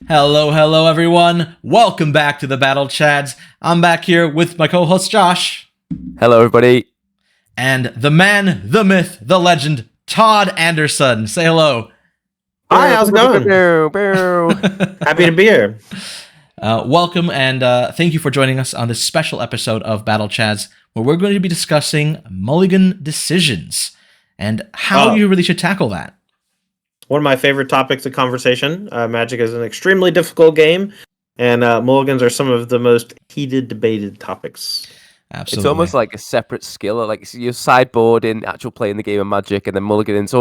Hello, hello, everyone. Welcome back to the Battle Chads. I'm back here with my co-host Josh. Hello, everybody. And the man, the myth, the legend, Todd Anderson. Say hello. Hi, how's it going? Happy to be here. Welcome, and thank you for joining us on this special episode of Battle Chads, where we're going to be discussing mulligan decisions and how you really should tackle that. One of my favorite topics of conversation. Magic is an extremely difficult game, and mulligans are some of the most heated, debated topics. Absolutely. It's almost like a separate skill. Like your sideboard in actual playing the game of Magic, and then mulliganing. It's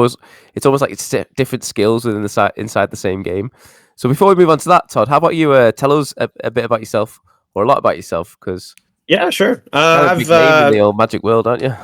almost like it's different skills within inside the same game. So before we move on to that, Todd, how about you tell us a bit about yourself, or a lot about yourself? Because yeah, sure. I've big name in the old Magic world, aren't you?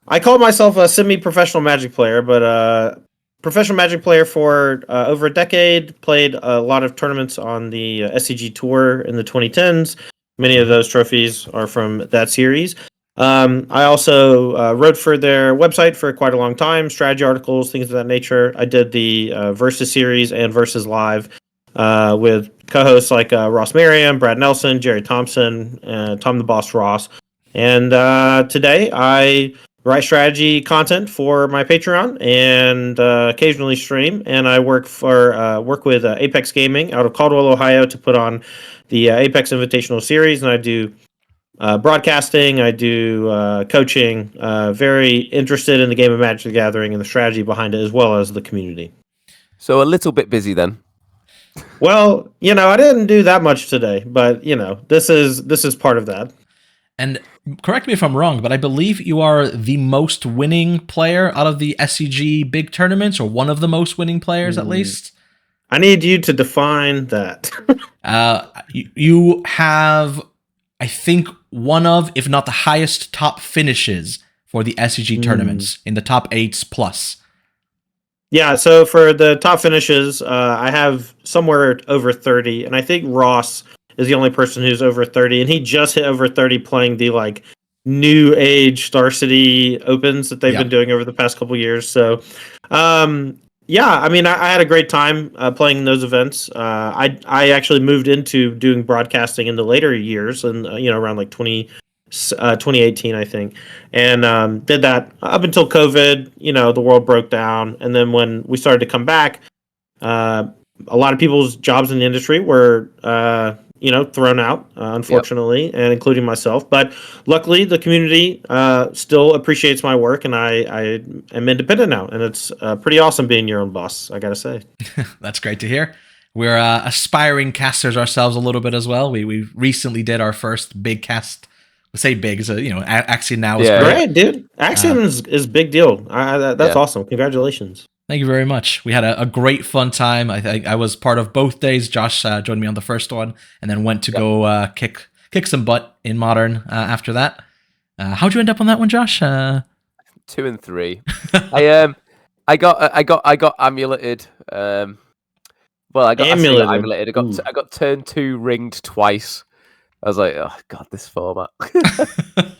I call myself a semi-professional Magic player, but professional Magic player for over a decade. Played a lot of tournaments on the SCG Tour in the 2010s. Many of those trophies are from that series. I also wrote for their website for quite a long time, strategy articles, things of that nature. I did the Versus series and Versus Live with co-hosts like Ross Merriam, Brad Nelson, Jerry Thompson, Tom the Boss Ross. And today I write strategy content for my Patreon and occasionally stream. And I work with Apex Gaming out of Caldwell, Ohio, to put on the Apex Invitational Series. And I do broadcasting, I do coaching. Very interested in the game of Magic the Gathering and the strategy behind it, as well as the community. So a little bit busy then. Well, I didn't do that much today, but this is part of that. And correct me if I'm wrong, but I believe you are the most winning player out of the SCG big tournaments, or one of the most winning players at least. I need you to define that. You have, I think, one of, if not the highest top finishes for the SCG tournaments, in the top 8s plus. Yeah, so for the top finishes, I have somewhere over 30, and I think Ross is the only person who's over 30, and he just hit over 30 playing the new age Star City Opens that they've been doing over the past couple years. So, yeah, I mean, I had a great time playing those events. I actually moved into doing broadcasting in the later years, and around 2018, I think, and did that up until COVID. The world broke down, and then when we started to come back, a lot of people's jobs in the industry were thrown out, unfortunately, and including myself. But luckily, the community still appreciates my work, and I am independent now, and it's pretty awesome being your own boss, I gotta say. That's great to hear. We're aspiring casters ourselves a little bit as well. We recently did our first big cast. Let's say big, so Axion now is great, dude. Axion is big deal. That's awesome. Congratulations. Thank you very much. We had a great fun time. I think I was part of both days. Josh joined me on the first one, and then went to go kick some butt in Modern after that. How'd you end up on that one, Josh? 2 and 3. I got amuleted. I got amuleted. I got turn 2 ringed twice. I was like, oh god, this format.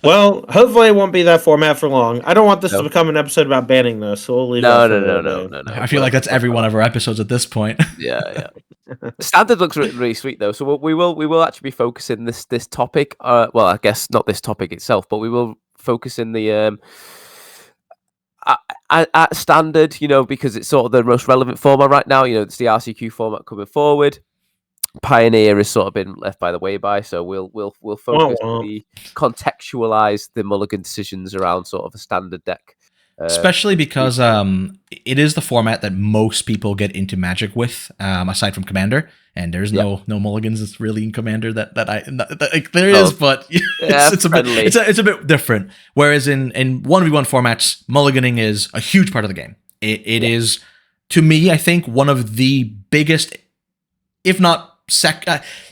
Well, hopefully it won't be that format for long. I don't want this to become an episode about banning this, so we'll leave No. I feel like that's every one of our episodes at this point. Yeah. Standard looks really sweet though, so we will actually be focusing this topic. Well, I guess not this topic itself, but we will focus in the at standard, because it's sort of the most relevant format right now. It's the RCQ format coming forward. Pioneer has sort of been left by the way by, so we'll focus contextualize the mulligan decisions around sort of a standard deck, especially because it is the format that most people get into Magic with, aside from Commander, and there's no mulligans. It's really in Commander that there is, but it's a bit different. Whereas in 1v1 formats, mulliganing is a huge part of the game. It is, to me, I think, one of the biggest, if not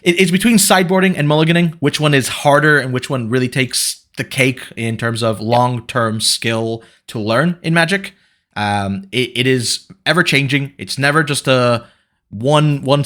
it's between sideboarding and mulliganing, which one is harder and which one really takes the cake in terms of long-term skill to learn in Magic. It is ever changing. It's never just a one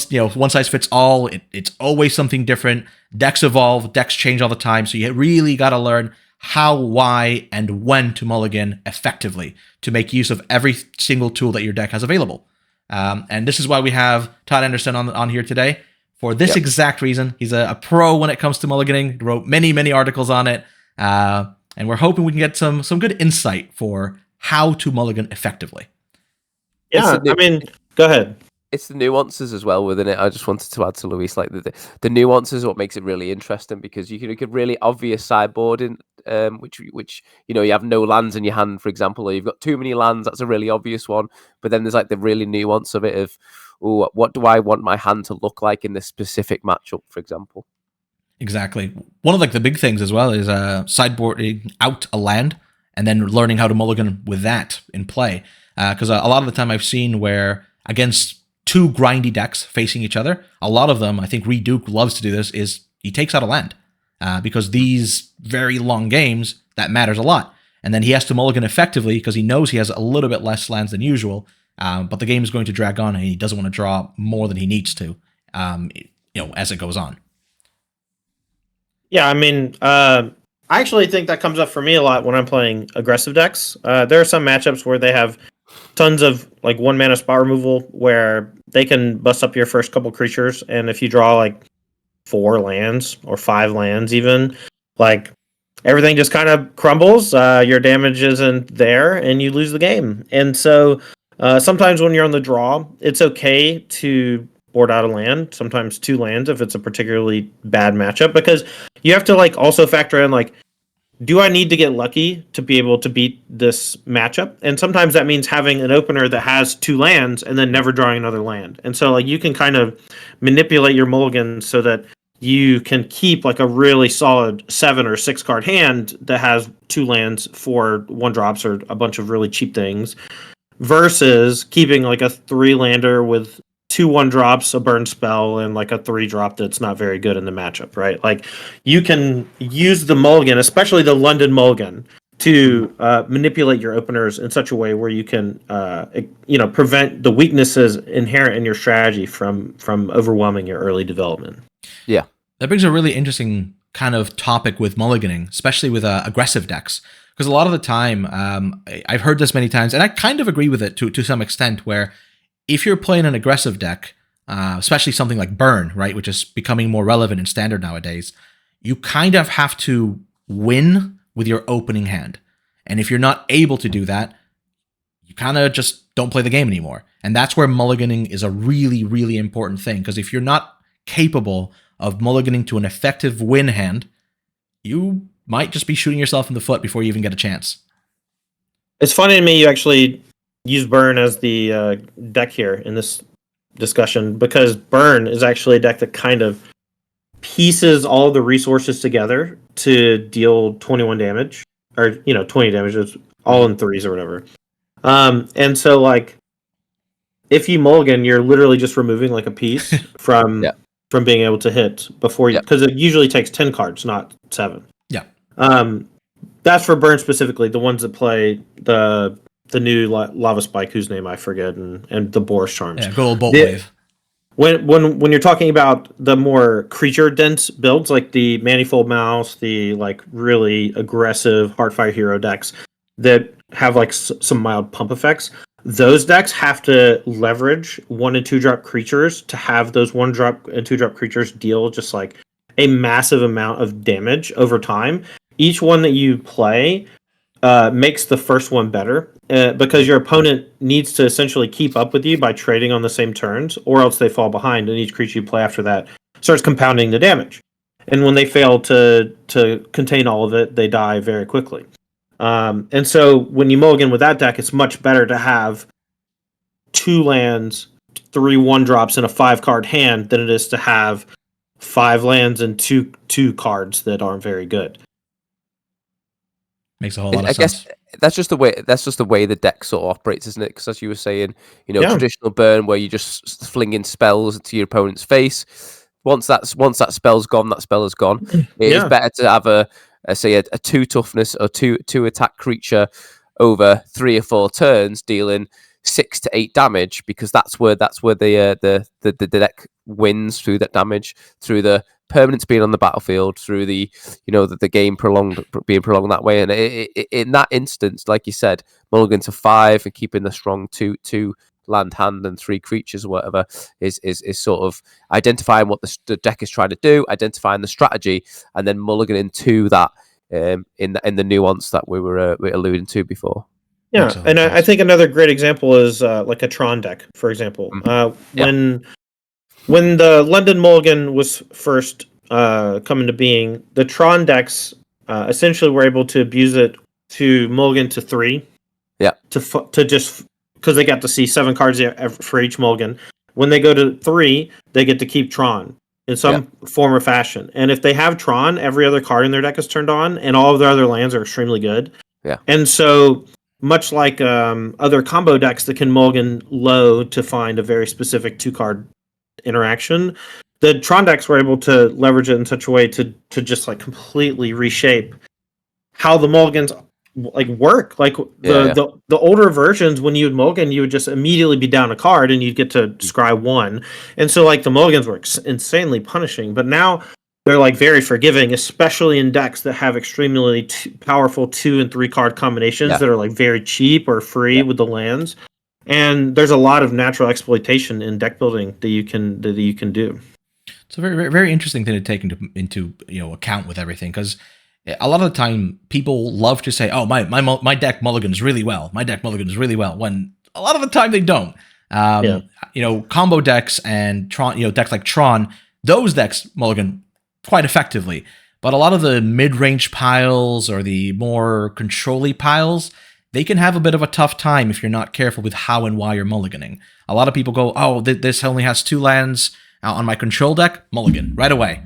size fits all. It's always something different. Decks evolve, decks change all the time. So you really got to learn how, why, and when to mulligan effectively to make use of every single tool that your deck has available. And this is why we have Todd Anderson on here today. For this exact reason, he's a pro when it comes to mulliganing. He wrote many articles on it, and we're hoping we can get some good insight for how to mulligan effectively. Yeah, I mean, go ahead. It's the nuances as well within it. I just wanted to add to Luis, like the nuances are what makes it really interesting, because you can get really obvious sideboarding, which you have no lands in your hand, for example, or you've got too many lands. That's a really obvious one. But then there's like the really nuance of it of, what do I want my hand to look like in this specific matchup, for example? Exactly. One of the big things as well is sideboarding out a land and then learning how to mulligan with that in play. Because a lot of the time I've seen where against two grindy decks facing each other, a lot of them, I think Reed Duke loves to do this, is he takes out a land. Because these very long games, that matters a lot. And then he has to mulligan effectively because he knows he has a little bit less lands than usual, but the game is going to drag on and he doesn't want to draw more than he needs to, as it goes on. Yeah, I mean, I actually think that comes up for me a lot when I'm playing aggressive decks. There are some matchups where they have tons of 1 mana spot removal where they can bust up your first couple creatures, and if you draw 4 lands or 5 lands even, everything just kind of crumbles. Your damage isn't there and you lose the game. And so sometimes when you're on the draw, it's okay to board out a land, sometimes 2 lands if it's a particularly bad matchup, because you have to also factor in do I need to get lucky to be able to beat this matchup? And sometimes that means having an opener that has 2 lands and then never drawing another land. And so you can kind of manipulate your mulligans so that you can keep a really solid 7 or 6 card hand that has 2 lands, 4 1-drops, or a bunch of really cheap things, versus keeping a 3-lander with 2 1-drops, a burn spell, and a 3-drop that's not very good in the matchup, right? You can use the mulligan, especially the London mulligan, to manipulate your openers in such a way where you can prevent the weaknesses inherent in your strategy from overwhelming your early development. Yeah. That brings a really interesting kind of topic with mulliganing, especially with aggressive decks. Because a lot of the time, I've heard this many times, and I kind of agree with it to some extent, where if you're playing an aggressive deck, especially something like Burn, right, which is becoming more relevant in Standard nowadays, you kind of have to win with your opening hand. And if you're not able to do that, you kind of just don't play the game anymore. And that's where mulliganing is a really, really important thing. Because if you're not capable of mulliganing to an effective win hand, you might just be shooting yourself in the foot before you even get a chance. It's funny to me you actually use Burn as the deck here in this discussion, because Burn is actually a deck that kind of pieces all the resources together to deal 21 damage, or 20 damage, it's all in 3s or whatever. And so if you mulligan, you're literally just removing a piece from being able to hit before you, because it usually takes 10 cards, not 7. Yeah. That's for Burn specifically, the ones that play the new Lava Spike, whose name I forget, and the Boris Charms. Yeah, good old Bolt Wave. When you're talking about the more creature dense builds, like the Manifold Mouse, the really aggressive Heartfire Hero decks that have some mild pump effects, those decks have to leverage 1 and 2 drop creatures to have those 1 drop and 2 drop creatures deal just a massive amount of damage over time. Each one that you play makes the first one better, because your opponent needs to essentially keep up with you by trading on the same turns, or else they fall behind, and each creature you play after that starts compounding the damage. And when they fail to contain all of it, they die very quickly. And so when you mulligan with that deck, it's much better to have 2 lands, 3 1-drops, and a 5-card hand than it is to have 5 lands and 2 cards that aren't very good. Makes a whole lot of sense. I guess that's just the way the deck sort of operates, isn't it? Because as you were saying, traditional Burn where you just flinging spells into your opponent's face. Once that spell's gone, that spell is gone. It is better to have a 2 toughness or 2 attack creature over 3 or 4 turns, dealing 6 to 8 damage, because that's where the deck wins, through that damage, through the permanents being on the battlefield, through the the game being prolonged that way. And in that instance, like you said, mulligan to 5 and keeping the strong 2 land hand and 3 creatures or whatever is sort of identifying what the deck is trying to do, identifying the strategy, and then mulliganing to that in the nuance that we were alluding to before. Yeah, and I think another great example is like a Tron deck, for example. When the London Mulligan was first come into being, the Tron decks essentially were able to abuse it to mulligan to 3. Yeah. To just because they got to see 7 cards for each mulligan. When they go to 3, they get to keep Tron in some form or fashion. And if they have Tron, every other card in their deck is turned on, and all of their other lands are extremely good. Yeah. And so, much like other combo decks that can mulligan low to find a very specific 2-card interaction, the Tron decks were able to leverage it in such a way to just like completely reshape how the mulligans like work. Like the older versions, when you would mulligan, you would just immediately be down a card and you'd get to scry 1. And so like the mulligans were insanely punishing, but now they're like very forgiving, especially in decks that have extremely powerful 2 and 3 card combinations that are like very cheap or free with the lands. And there's a lot of natural exploitation in deck building that you can do. It's a very, very, very interesting thing to take into account with everything, because a lot of the time people love to say, "Oh, my deck mulligans really well. My deck mulligans really well," when a lot of the time they don't. Combo decks and Tron, decks like Tron, those decks mulligan quite effectively. But a lot of the mid-range piles or the more control-y piles, they can have a bit of a tough time if you're not careful with how and why you're mulliganing. A lot of people go, "Oh, this only has 2 lands on my control deck, mulligan right away."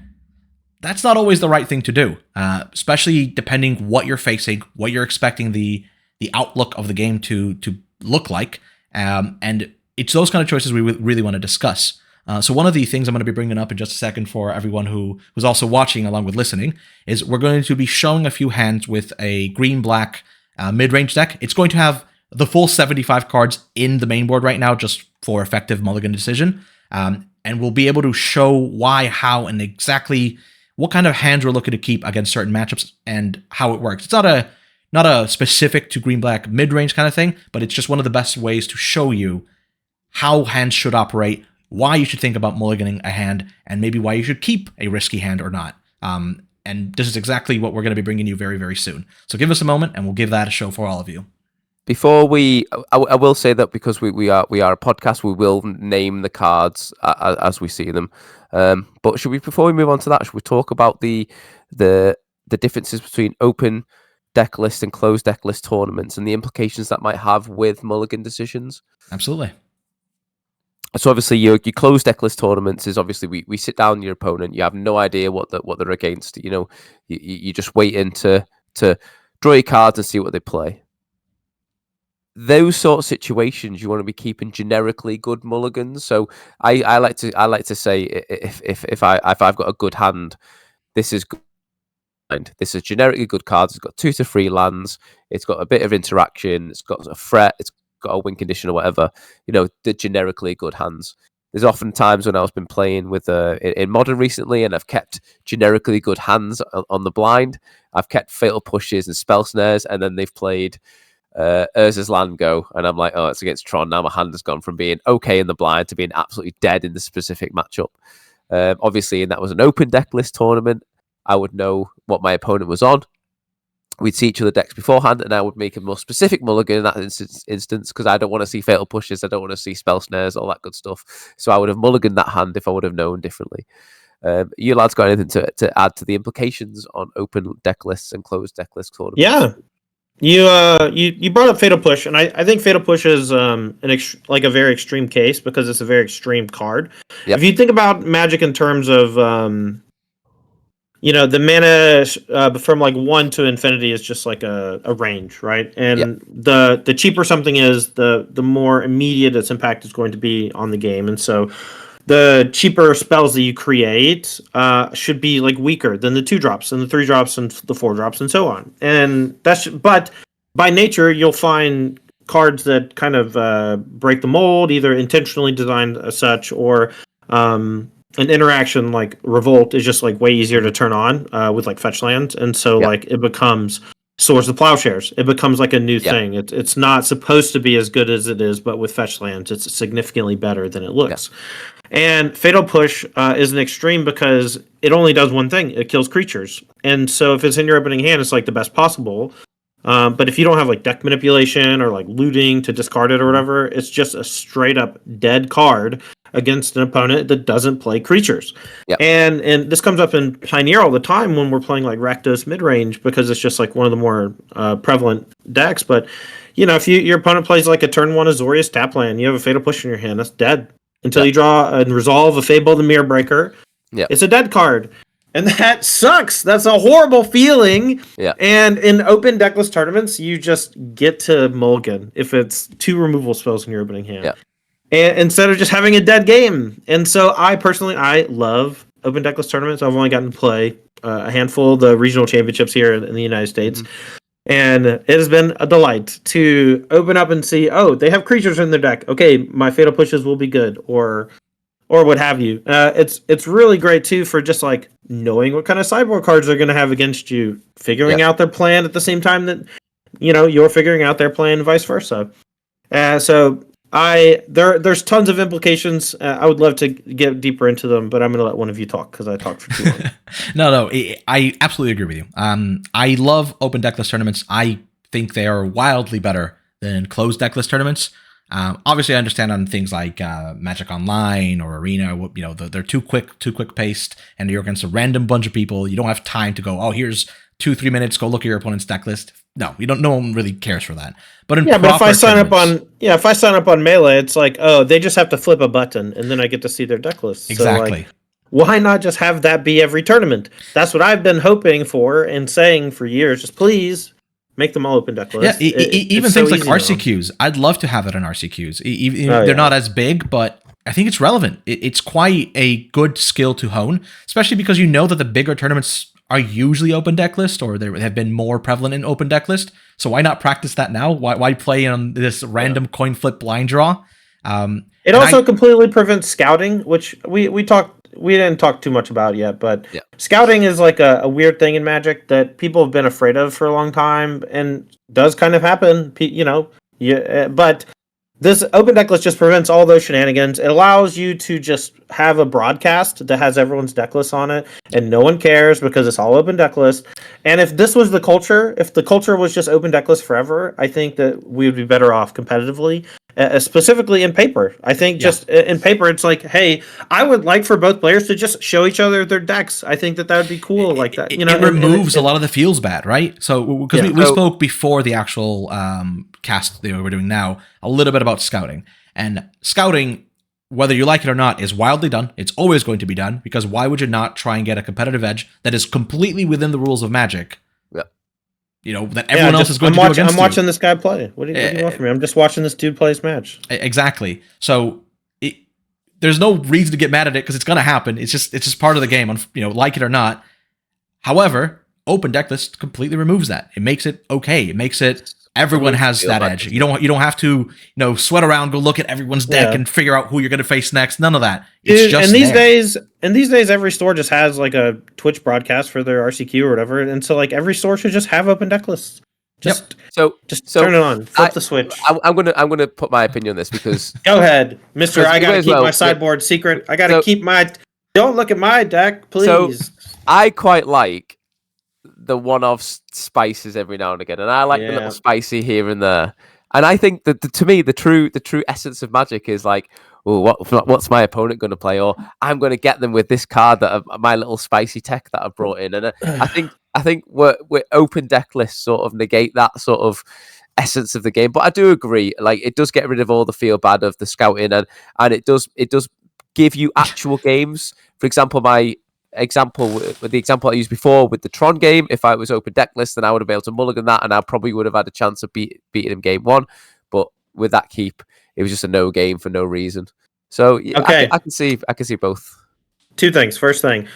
That's not always the right thing to do, especially depending what you're facing, what you're expecting the outlook of the game to look like, and it's those kind of choices we really want to discuss. So one of the things I'm going to be bringing up in just a second for everyone who's also watching along with listening is we're going to be showing a few hands with a green-black mid-range deck. It's going to have the full 75 cards in the main board right now just for effective mulligan decision, and we'll be able to show why, how, and exactly what kind of hands we're looking to keep against certain matchups and how it works. It's not a specific to green-black mid-range kind of thing, but it's just one of the best ways to show you how hands should operate, why you should think about mulliganing a hand, and maybe why you should keep a risky hand or not. And this is exactly what we're going to be bringing you very, very soon. So give us a moment, and we'll give that a show for all of you. Before I will say that because we are a podcast, we will name the cards as we see them. But before we move on to that, should we talk about the differences between open deck list and closed deck list tournaments and the implications that might have with mulligan decisions? Absolutely. So obviously your closed deck list tournaments is obviously we sit down with your opponent, you have no idea what they're against. You just waiting to draw your cards and see what they play. Those sort of situations you want to be keeping generically good mulligans. So I like to say if I've got a good hand, this is good. This is generically good cards. It's got 2 to 3 lands. It's got a bit of interaction. It's got a threat. It's got a win condition or whatever. The generically good hands. There's often times when I've been playing with in Modern recently, and I've kept generically good hands on the blind. I've kept fatal pushes and spell snares, and then they've played Urza's Land go, and I'm like, oh, it's against Tron. Now my hand has gone from being okay in the blind to being absolutely dead in the specific matchup. Obviously, and that was an open deck list tournament. I would know what my opponent was on. We'd see each other decks beforehand, and I would make a more specific mulligan in that instance because I don't want to see fatal pushes, I don't want to see spell snares, all that good stuff. So I would have mulliganed that hand if I would have known differently. You lads got anything to add to the implications on open deck lists and closed deck list tournaments? Yeah. You brought up Fatal Push, and I think Fatal Push is a very extreme case because it's a very extreme card. Yep. If you think about Magic in terms of the mana from like 1 to infinity is just like a range, right? And the cheaper something is, the more immediate its impact is going to be on the game. And so the cheaper spells that you create should be like weaker than the 2-drops and the 3-drops and the 4-drops and so on. And but by nature, you'll find cards that kind of break the mold, either intentionally designed as such, or an interaction like Revolt is just like way easier to turn on with like fetch lands, and so like it becomes Swords of Plowshares. It becomes like a new thing. It's not supposed to be as good as it is, but with fetch lands, it's significantly better than it looks. And Fatal Push is an extreme because it only does one thing. It kills creatures. And so if it's in your opening hand, it's like the best possible. But if you don't have like deck manipulation or like looting to discard it or whatever, it's just a straight up dead card against an opponent that doesn't play creatures. And this comes up in Pioneer all the time when we're playing like Rakdos mid-range because it's just like one of the more prevalent decks. But, you know, if your opponent plays like a turn 1 Azorius tap land, you have a Fatal Push in your hand, that's dead. Until you draw and resolve a Fable the Mirror Breaker. It's a dead card. And that sucks. That's a horrible feeling. And in open deckless tournaments, you just get to mulligan if it's 2 removal spells in your opening hand. And instead of just having a dead game. And so I love open deckless tournaments. I've only gotten to play a handful of the regional championships here in the United States. And it has been a delight to open up and see, oh, they have creatures in their deck. Okay, my Fatal Pushes will be good, or what have you. It's really great, too, for just, like, knowing what kind of sideboard cards they're going to have against you, figuring out their plan at the same time that, you know, you're figuring out their plan and vice versa. So there's tons of implications. I would love to get deeper into them, but I'm going to let one of you talk because I talked for too long. No, I absolutely agree with you. I love open deckless tournaments. I think they are wildly better than closed deckless tournaments. Obviously, I understand on things like Magic Online or Arena, you know, they're too quick paced, and you're against a random bunch of people. You don't have time to go, oh, here's 2-3 minutes, go look at your opponent's deck list. No, no one really cares for that. But but if I sign up on Melee, it's like, oh, they just have to flip a button, and then I get to see their deck list. Exactly. So, like, why not just have that be every tournament? That's what I've been hoping for and saying for years. Just please make them all open deck lists. Yeah, even things like RCQs. I'd love to have it on RCQs. They're not as big, but I think it's relevant. It's quite a good skill to hone, especially because you know that the bigger tournaments are usually open deck list, or they have been more prevalent in open deck list. So why not practice that now? Why play on this random coin flip blind draw? It also completely prevents scouting, which we didn't talk too much about yet, but scouting is like a weird thing in Magic that people have been afraid of for a long time, and does kind of happen, you know. But this open deck list just prevents all those shenanigans. It allows you to just have a broadcast that has everyone's deck list on it, and no one cares because it's all open deck list. And if this was the culture, if the culture was just open deck list forever, I think that we would be better off competitively. Specifically in paper. I think just in paper, it's like, hey, I would like for both players to just show each other their decks. I think that would be cool like that. You know, it removes a lot of the feels bad, right? So, because we spoke before the actual cast that we're doing now, a little bit about scouting. And scouting, whether you like it or not, is wildly done. It's always going to be done, because why would you not try and get a competitive edge that is completely within the rules of Magic? You know, that everyone else is going to do against you. I'm watching this guy play. What do you want from me? I'm just watching this dude play his match. Exactly. So there's no reason to get mad at it, because it's going to happen. It's just part of the game, you know, like it or not. However, open deck list completely removes that. It makes it okay. It makes it everyone has that edge. You don't have to, you know, sweat around, go look at everyone's deck and figure out who you're going to face next. None of that. It's just these days, every store just has like a Twitch broadcast for their RCQ or whatever, and so like every store should just have open deck lists. Just turn it on, flip the switch. I'm gonna put my opinion on this because go ahead, Mister. I gotta keep my sideboard secret. I gotta keep my. Don't look at my deck, please. So I quite like the one-off spices every now and again, and I like the little spicy here and there. And I think that to me, the true essence of Magic is like, oh, what's my opponent going to play, or I'm going to get them with this card my little spicy tech that I brought in. And I think we're open deck lists sort of negate that sort of essence of the game. But I do agree, like it does get rid of all the feel bad of the scouting, and it does give you actual games. For example, the example I used before with the Tron game, if I was open deck list, then I would have been able to mulligan that, and I probably would have had a chance of beating him game one. But with that keep, it was just a no game for no reason. So I can see both. Two things. First thing,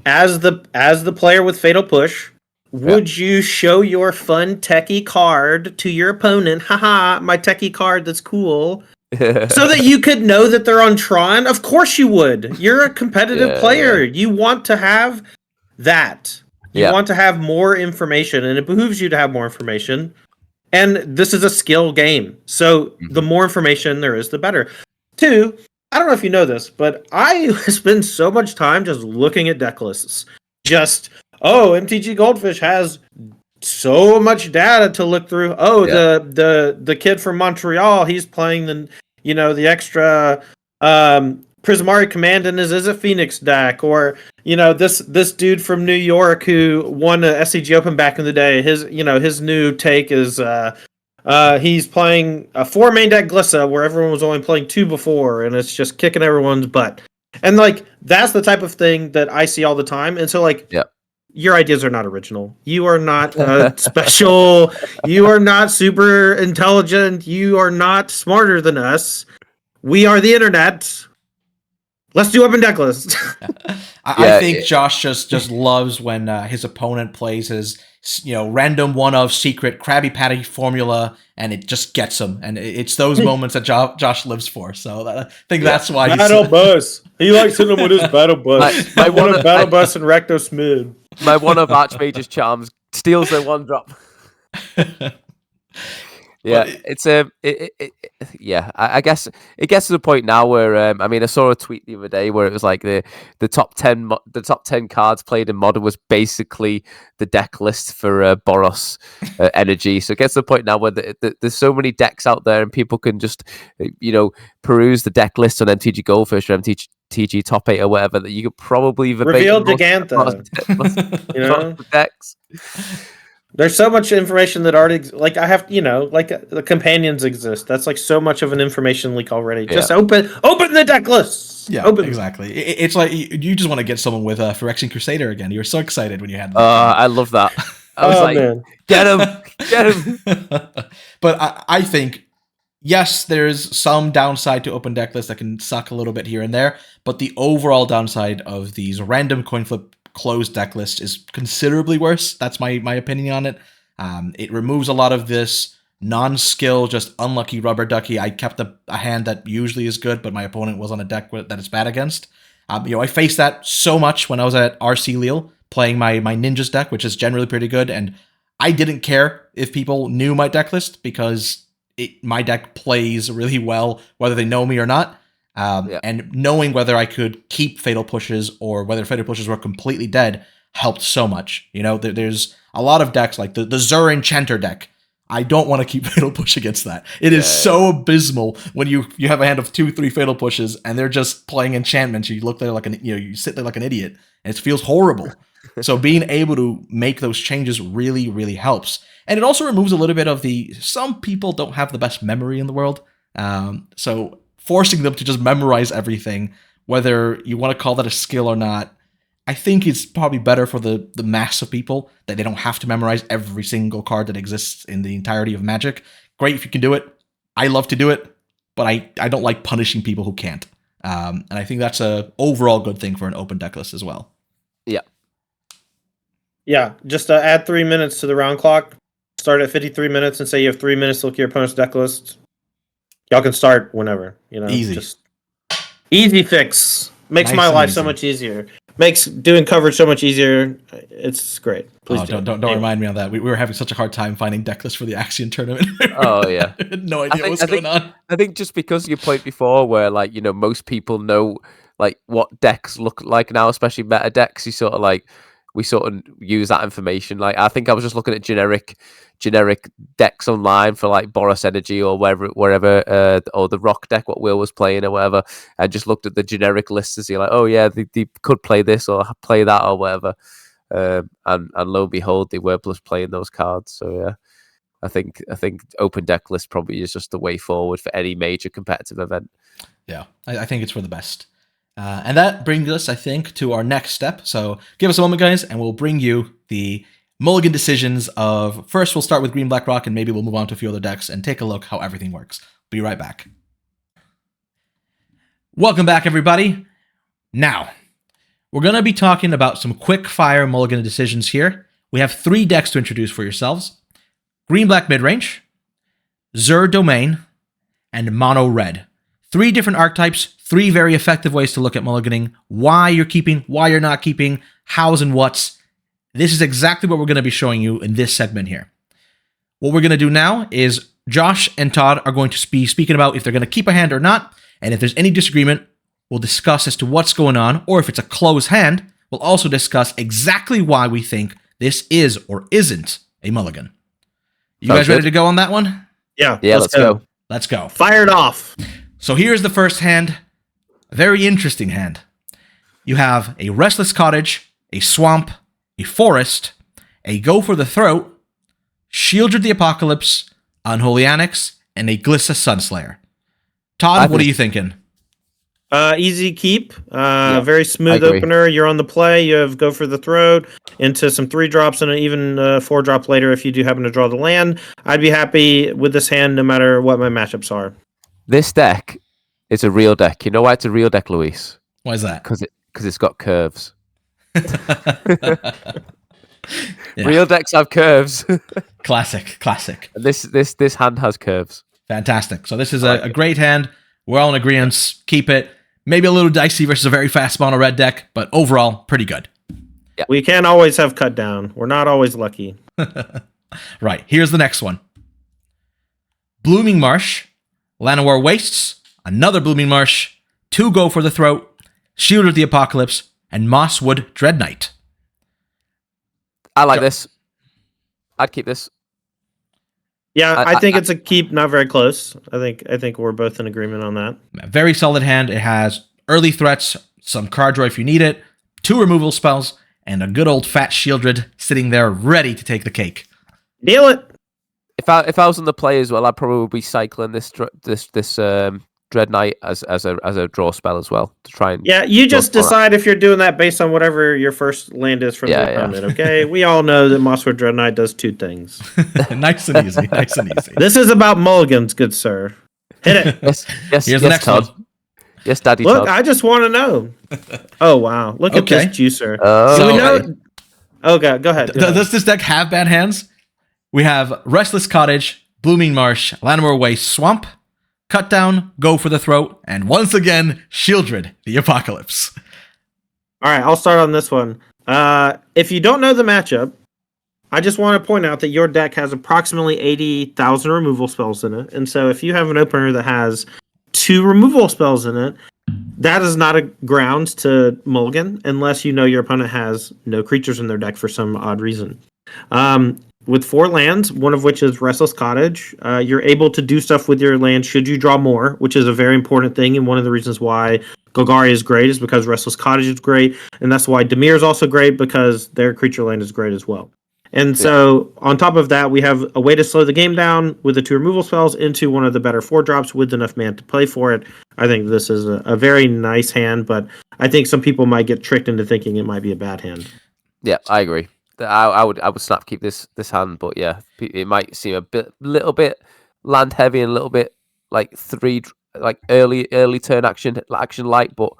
as the player with Fatal Push, would you show your fun techie card to your opponent? Haha, my techie card that's cool. So that you could know that they're on Tron? Of course you would. You're a competitive player. You want to have that. You want to have more information, and it behooves you to have more information. And this is a skill game. So the more information there is, the better. 2, I don't know if you know this, but I spend so much time just looking at deck lists. MTG Goldfish has so much data to look through. The kid from Montreal, he's playing the extra Prismari Command in his a Phoenix deck, or this dude from New York who won a SCG Open back in the day. His new take is he's playing a 4 main deck Glissa where everyone was only playing 2 before, and it's just kicking everyone's butt. And that's the type of thing that I see all the time. And so your ideas are not original. You are not special. You are not super intelligent. You are not smarter than us. We are the internet. Let's do open deck lists. I think Josh just loves when his opponent plays his random one of secret Krabby Patty formula, and it just gets him. And it's those moments that Josh lives for. So I think that's why Battle Bus. He likes hitting him with his Battle Bus. My one of Battle Bus and Recto Smid. My one of Archmage's charms steals their 1-drop. Yeah, it's I guess it gets to the point now where I saw a tweet the other day where it was like the top 10 cards played in Modern was basically the deck list for Boros Energy. So it gets to the point now where there's so many decks out there, and people can just peruse the deck list on MTG Goldfish or MTG Top 8 or whatever, that you could probably reveal Gigantha. The decks. There's so much information that already the companions exist. That's so much of an information leak already. Just open the deck lists. Yeah, exactly. It's like you just want to get someone with Phyrexian Crusader again. You were so excited when you had that. I love that. I was man. Get him. But I think, yes, there's some downside to open deck lists that can suck a little bit here and there, but the overall downside of these random coin flip closed deck list is considerably worse. That's my opinion on it. It removes a lot of this non-skill, just unlucky rubber ducky. I kept a hand that usually is good, but my opponent was on a deck that it's bad against. I faced that so much when I was at RC Lille playing my ninjas deck, which is generally pretty good, and I didn't care if people knew my deck list because my deck plays really well whether they know me or not. And knowing whether I could keep Fatal Pushes or whether Fatal Pushes were completely dead helped so much. There's a lot of decks like the Zur Enchanter deck. I don't want to keep Fatal Push against that. It is so abysmal when you have a hand of 2-3 Fatal Pushes and they're just playing enchantments. You look there you sit there like an idiot, and it feels horrible. So being able to make those changes really, really helps. And it also removes a little bit of some people don't have the best memory in the world. So forcing them to just memorize everything, whether you want to call that a skill or not, I think it's probably better for the mass of people that they don't have to memorize every single card that exists in the entirety of Magic. Great if you can do it. I love to do it, but I don't like punishing people who can't. And I think that's a overall good thing for an open deck list as well. Yeah. Yeah, just add 3 minutes to the round clock. Start at 53 minutes and say you have 3 minutes to look at your opponent's deck list. Y'all can start whenever, Easy. Just easy fix. Makes Nice my and life easy. so much easier. Makes doing coverage so much easier. It's great. Please don't remind me of that. We were having such a hard time finding deck lists for the Axion tournament. Oh yeah. I had no idea what's going on. I think just because your point before where most people know what decks look like now, especially meta decks, we sort of use that information. I think I was just looking at generic decks online for Boros Energy or wherever or the Rock deck, what Will was playing or whatever, and just looked at the generic lists to see they could play this or play that or whatever, and lo and behold, they were plus playing those cards. So yeah, I think open deck list probably is just the way forward for any major competitive event. Yeah, I think it's for the best. And that brings us, I think, to our next step. So give us a moment, guys, and we'll bring you the mulligan decisions of... First, we'll start with Green Black Rock, and maybe we'll move on to a few other decks and take a look how everything works. Be right back. Welcome back, everybody. Now, we're going to be talking about some quick-fire mulligan decisions here. We have 3 decks to introduce for yourselves. Green Black Midrange, Zur Domain, and Mono Red. 3 different archetypes, 3 very effective ways to look at mulliganing, why you're keeping, why you're not keeping, hows and whats. This is exactly what we're going to be showing you in this segment here. What we're going to do now is Josh and Todd are going to be speaking about if they're going to keep a hand or not, and if there's any disagreement, we'll discuss as to what's going on, or if it's a closed hand, we'll also discuss exactly why we think this is or isn't a mulligan. You guys ready to go on that one? Yeah, let's go. Let's go. Fire it off. So here's the first hand. A very interesting hand. You have a Restless Cottage, a Swamp, a Forest, a Go for the Throat, Shieldred the Apocalypse, Unholy Annex, and a Glissa Sunslayer. Todd, what are you thinking? Easy keep. Very smooth opener. You're on the play. You have Go for the Throat into some 3-drops and even 4-drop later if you do happen to draw the land. I'd be happy with this hand no matter what my matchups are. This deck is a real deck. You know why it's a real deck, Luis? Why is that? Because it's got curves. Real decks have curves. Classic. This hand has curves. Fantastic. So this is a great hand. We're all in agreement. Keep it. Maybe a little dicey versus a very fast mono red deck, but overall, pretty good. Yeah. We can't always have cut down. We're not always lucky. Right. Here's the next one. Blooming Marsh, Llanowar Wastes, another Blooming Marsh, 2 Go for the Throat, Shield of the Apocalypse, and Mosswood Dread Knight. I like this. I'd keep this. Yeah, I think it's a keep, not very close. I think we're both in agreement on that. Very solid hand. It has early threats, some card draw if you need it, 2 removal spells, and a good old fat Shieldred sitting there ready to take the cake. Deal it. If I was on the play as well, I'd probably be cycling this Dread Knight as a draw spell as well to try and. Yeah, you just decide if you're doing that based on whatever your first land is from the opponent. Okay, we all know that Mosswood Dread Knight does 2 things. Nice and easy. This is about mulligans, good sir. Hit it. Yes. Here's the next Todd. one. Yes, Daddy. Look, Todd. I just want to know. Oh wow, look at this juicer. So we know. Okay, go ahead. Does this deck have bad hands? We have Restless Cottage, Blooming Marsh, Llanowar Waste, Swamp, Cut Down, Go for the Throat, and once again, Shieldred the Apocalypse. All right, I'll start on this one. If you don't know the matchup, I just want to point out that your deck has approximately 80,000 removal spells in it. And so if you have an opener that has 2 removal spells in it, that is not a ground to mulligan unless you know your opponent has no creatures in their deck for some odd reason. With 4 lands, one of which is Restless Cottage, you're able to do stuff with your land should you draw more, which is a very important thing. And one of the reasons why Golgari is great is because Restless Cottage is great. And that's why Dimir is also great because their creature land is great as well. And so on top of that, we have a way to slow the game down with the 2 removal spells into one of the better 4-drops with enough mana to play for it. I think this is a very nice hand, but I think some people might get tricked into thinking it might be a bad hand. Yeah, I agree. I would snap keep this hand, but yeah, it might seem little bit land heavy and a little bit like early turn action light. But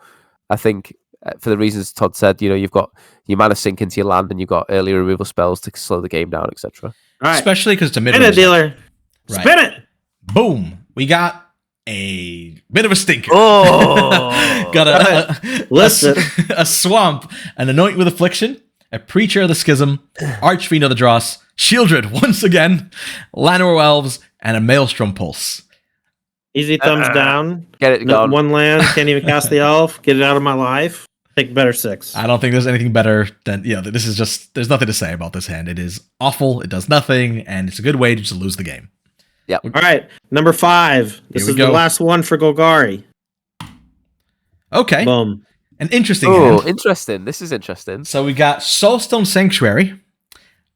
I think for the reasons Todd said, you've got your mana sink into your land and you've got early removal spells to slow the game down, etc. Right. Especially because it's a mid-range dealer. Right. Spin it. Boom. We got a bit of a stinker. Oh, got a swamp, an Anoint with Affliction, a Preacher of the Schism, Archfiend of the Dross, Shieldred once again, Llanowar Elves, and a Maelstrom Pulse. Easy thumbs down. Get it gone. 1 land, can't even cast the elf. Get it out of my life. Take better 6. I don't think there's anything better than, this is just, there's nothing to say about this hand. It is awful, it does nothing, and it's a good way to just lose the game. Yeah. All right, number 5. This is the last one for Golgari. Okay. Boom. An interesting hand. hand. Interesting. This is interesting. So we got Soulstone Sanctuary,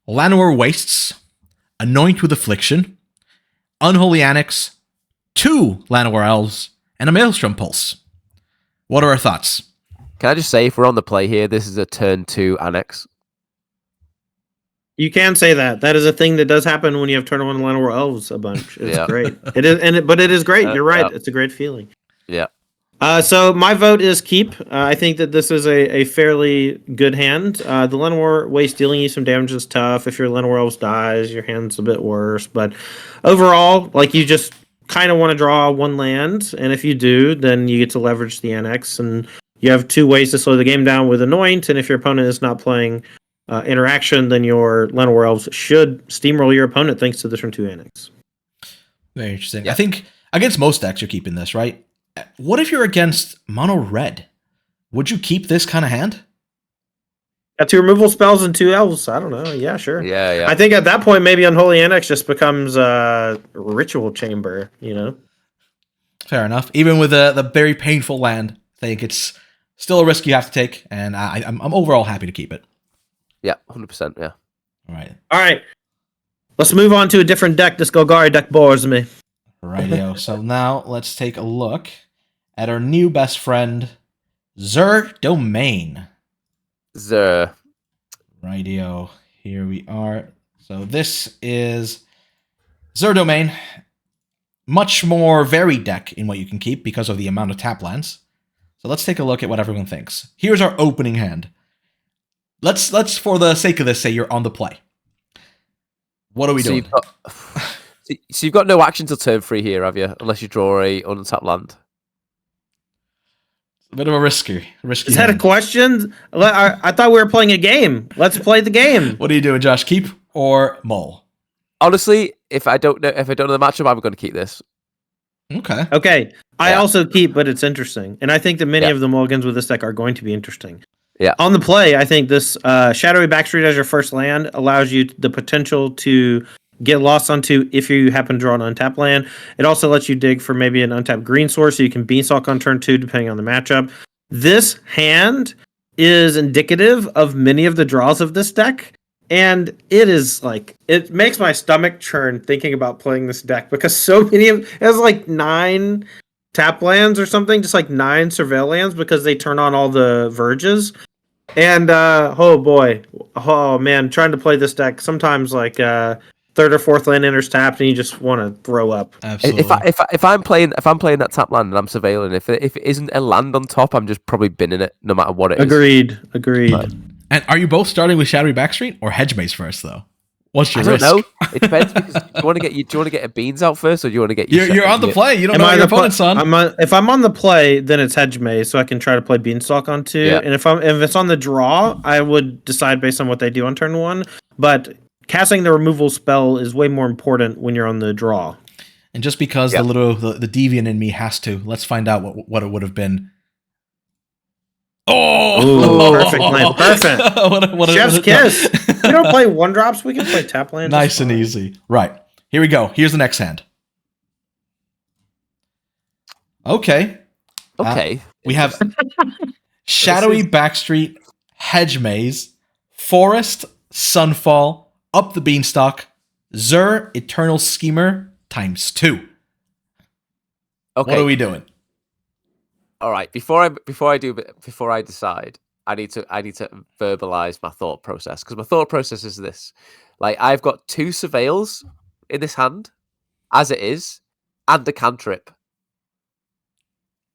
Llanowar Wastes, Anoint with Affliction, Unholy Annex, 2 Llanowar Elves, and a Maelstrom Pulse. What are our thoughts? Can I just say, if we're on the play here, this is a turn 2 Annex. You can say that. That is a thing that does happen when you have turn 1 Llanowar Elves a bunch. It's great. It is, but it is great. You're right. It's a great feeling. Yeah. So my vote is keep. I think that this is a fairly good hand. The Llanowar Waste dealing you some damage is tough. If your Llanowar Elves dies, your hand's a bit worse. But overall, you just kind of want to draw 1 land, and if you do, then you get to leverage the Annex, and you have 2 ways to slow the game down with Anoint. And if your opponent is not playing interaction, then your Llanowar Elves should steamroll your opponent thanks to the turn 2 annex. Very interesting. Yeah. I think against most decks you're keeping this, right? What if you're against mono red? Would you keep this kind of hand? Got 2 removal spells and 2 elves. I don't know. Yeah, sure. Yeah. I think at that point, maybe Unholy Annex just becomes a ritual chamber, Fair enough. Even with the very painful land, I think it's still a risk you have to take, and I'm overall happy to keep it. Yeah, 100%, yeah. All right. Let's move on to a different deck. This Golgari deck bores me. Rightio. So now let's take a look at our new best friend, Zur Domain. Zur. Rightio. Here we are. So this is Zur Domain. Much more varied deck in what you can keep because of the amount of tap lands. So let's take a look at what everyone thinks. Here's our opening hand. Let's for the sake of this, say you're on the play. What are we doing? So you've got no action till turn 3 here, have you? Unless you draw a untapped land. A bit of a risky. Is that a question? I thought we were playing a game. Let's play the game. What are you doing, Josh? Keep or mull? Honestly, if I don't know the matchup, I'm going to keep this. Okay. I also keep, but it's interesting, and I think that many of the mulligans with this deck are going to be interesting. Yeah. On the play, I think this Shadowy Backstreet as your first land allows you the potential to get lost onto if you happen to draw an untapped land. It also lets you dig for maybe an untapped green source, so you can Beanstalk on turn 2 depending on the matchup. This hand is indicative of many of the draws of this deck, and it makes my stomach churn thinking about playing this deck because so many of it has 9 tap lands or something, just 9 surveil lands because they turn on all the verges. And oh man, trying to play this deck sometimes 3rd or 4th land enters tapped and you just want to throw up. Absolutely. If I'm playing that tap land and I'm surveilling, if it isn't a land on top, I'm just probably binning it no matter what it is. Agreed. Right. And are you both starting with Shadowy Backstreet or Hedge Maze first though? What's your risk? I don't know. It depends. Because do you want to get a beans out first, or do you want to get you're on the play? You don't know what your opponent's on. If I'm on the play, then it's Hedge Maze, so I can try to play Beanstalk on 2. Yeah. And if it's on the draw, I would decide based on what they do on turn 1. But casting the removal spell is way more important when you're on the draw. And just because the deviant in me has to, let's find out what it would have been. Oh, perfect land. Perfect. Chef's kiss. We don't play 1-drops. We can play tap land. Nice and easy. Right. Here we go. Here's the next hand. Okay. We have Shadowy Backstreet, Hedge Maze, Forest, Sunfall, Up the Beanstalk, Zur, Eternal Schemer, ×2. Okay. What are we doing? All right. Before I decide, I need to verbalize my thought process, because my thought process is this: I've got 2 surveils in this hand, as it is, and a cantrip.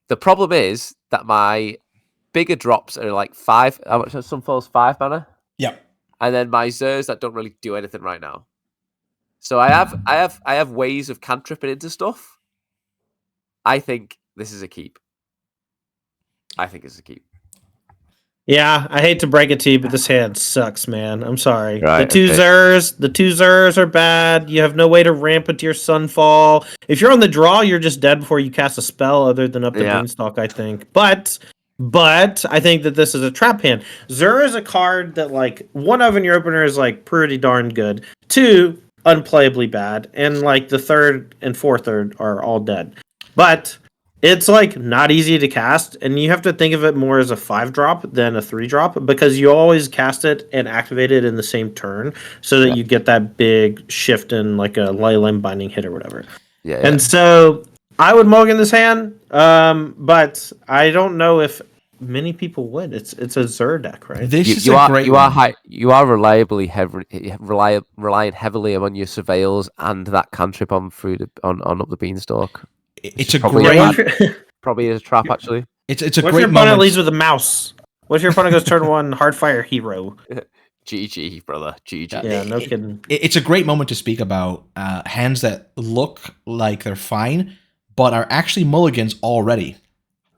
The problem is that my bigger drops are 5. How much? Sunfall's 5 mana. Yeah. And then my Zurs that don't really do anything right now. So I have ways of cantripping into stuff. I think this is a keep. Yeah, I hate to break it to you, but this hand sucks, man. I'm sorry. Right, the two Zurs are bad. You have no way to ramp into your Sunfall. If you're on the draw, you're just dead before you cast a spell other than Up the Beanstalk, I think. But I think that this is a trap hand. Zur is a card that, 1 of in your opener is, pretty darn good. 2, unplayably bad. And, the 3rd and 4th are all dead. But it's not easy to cast, and you have to think of it more as a 5-drop than a 3-drop, because you always cast it and activate it in the same turn so that you get that big shift in a Leyline Binding hit or whatever. Yeah. And so I would mulligan this hand, but I don't know if many people would. It's a Zur deck, right? You are relying heavily on your surveils and that cantrip on Up the Beanstalk. It's a great... Probably is a trap, actually. It's a what great if your moment. opponent leads with a mouse? What if your opponent goes turn 1 Hardfire Hero? GG, brother. GG. Yeah, no kidding. It's a great moment to speak about hands that look like they're fine, but are actually mulligans already.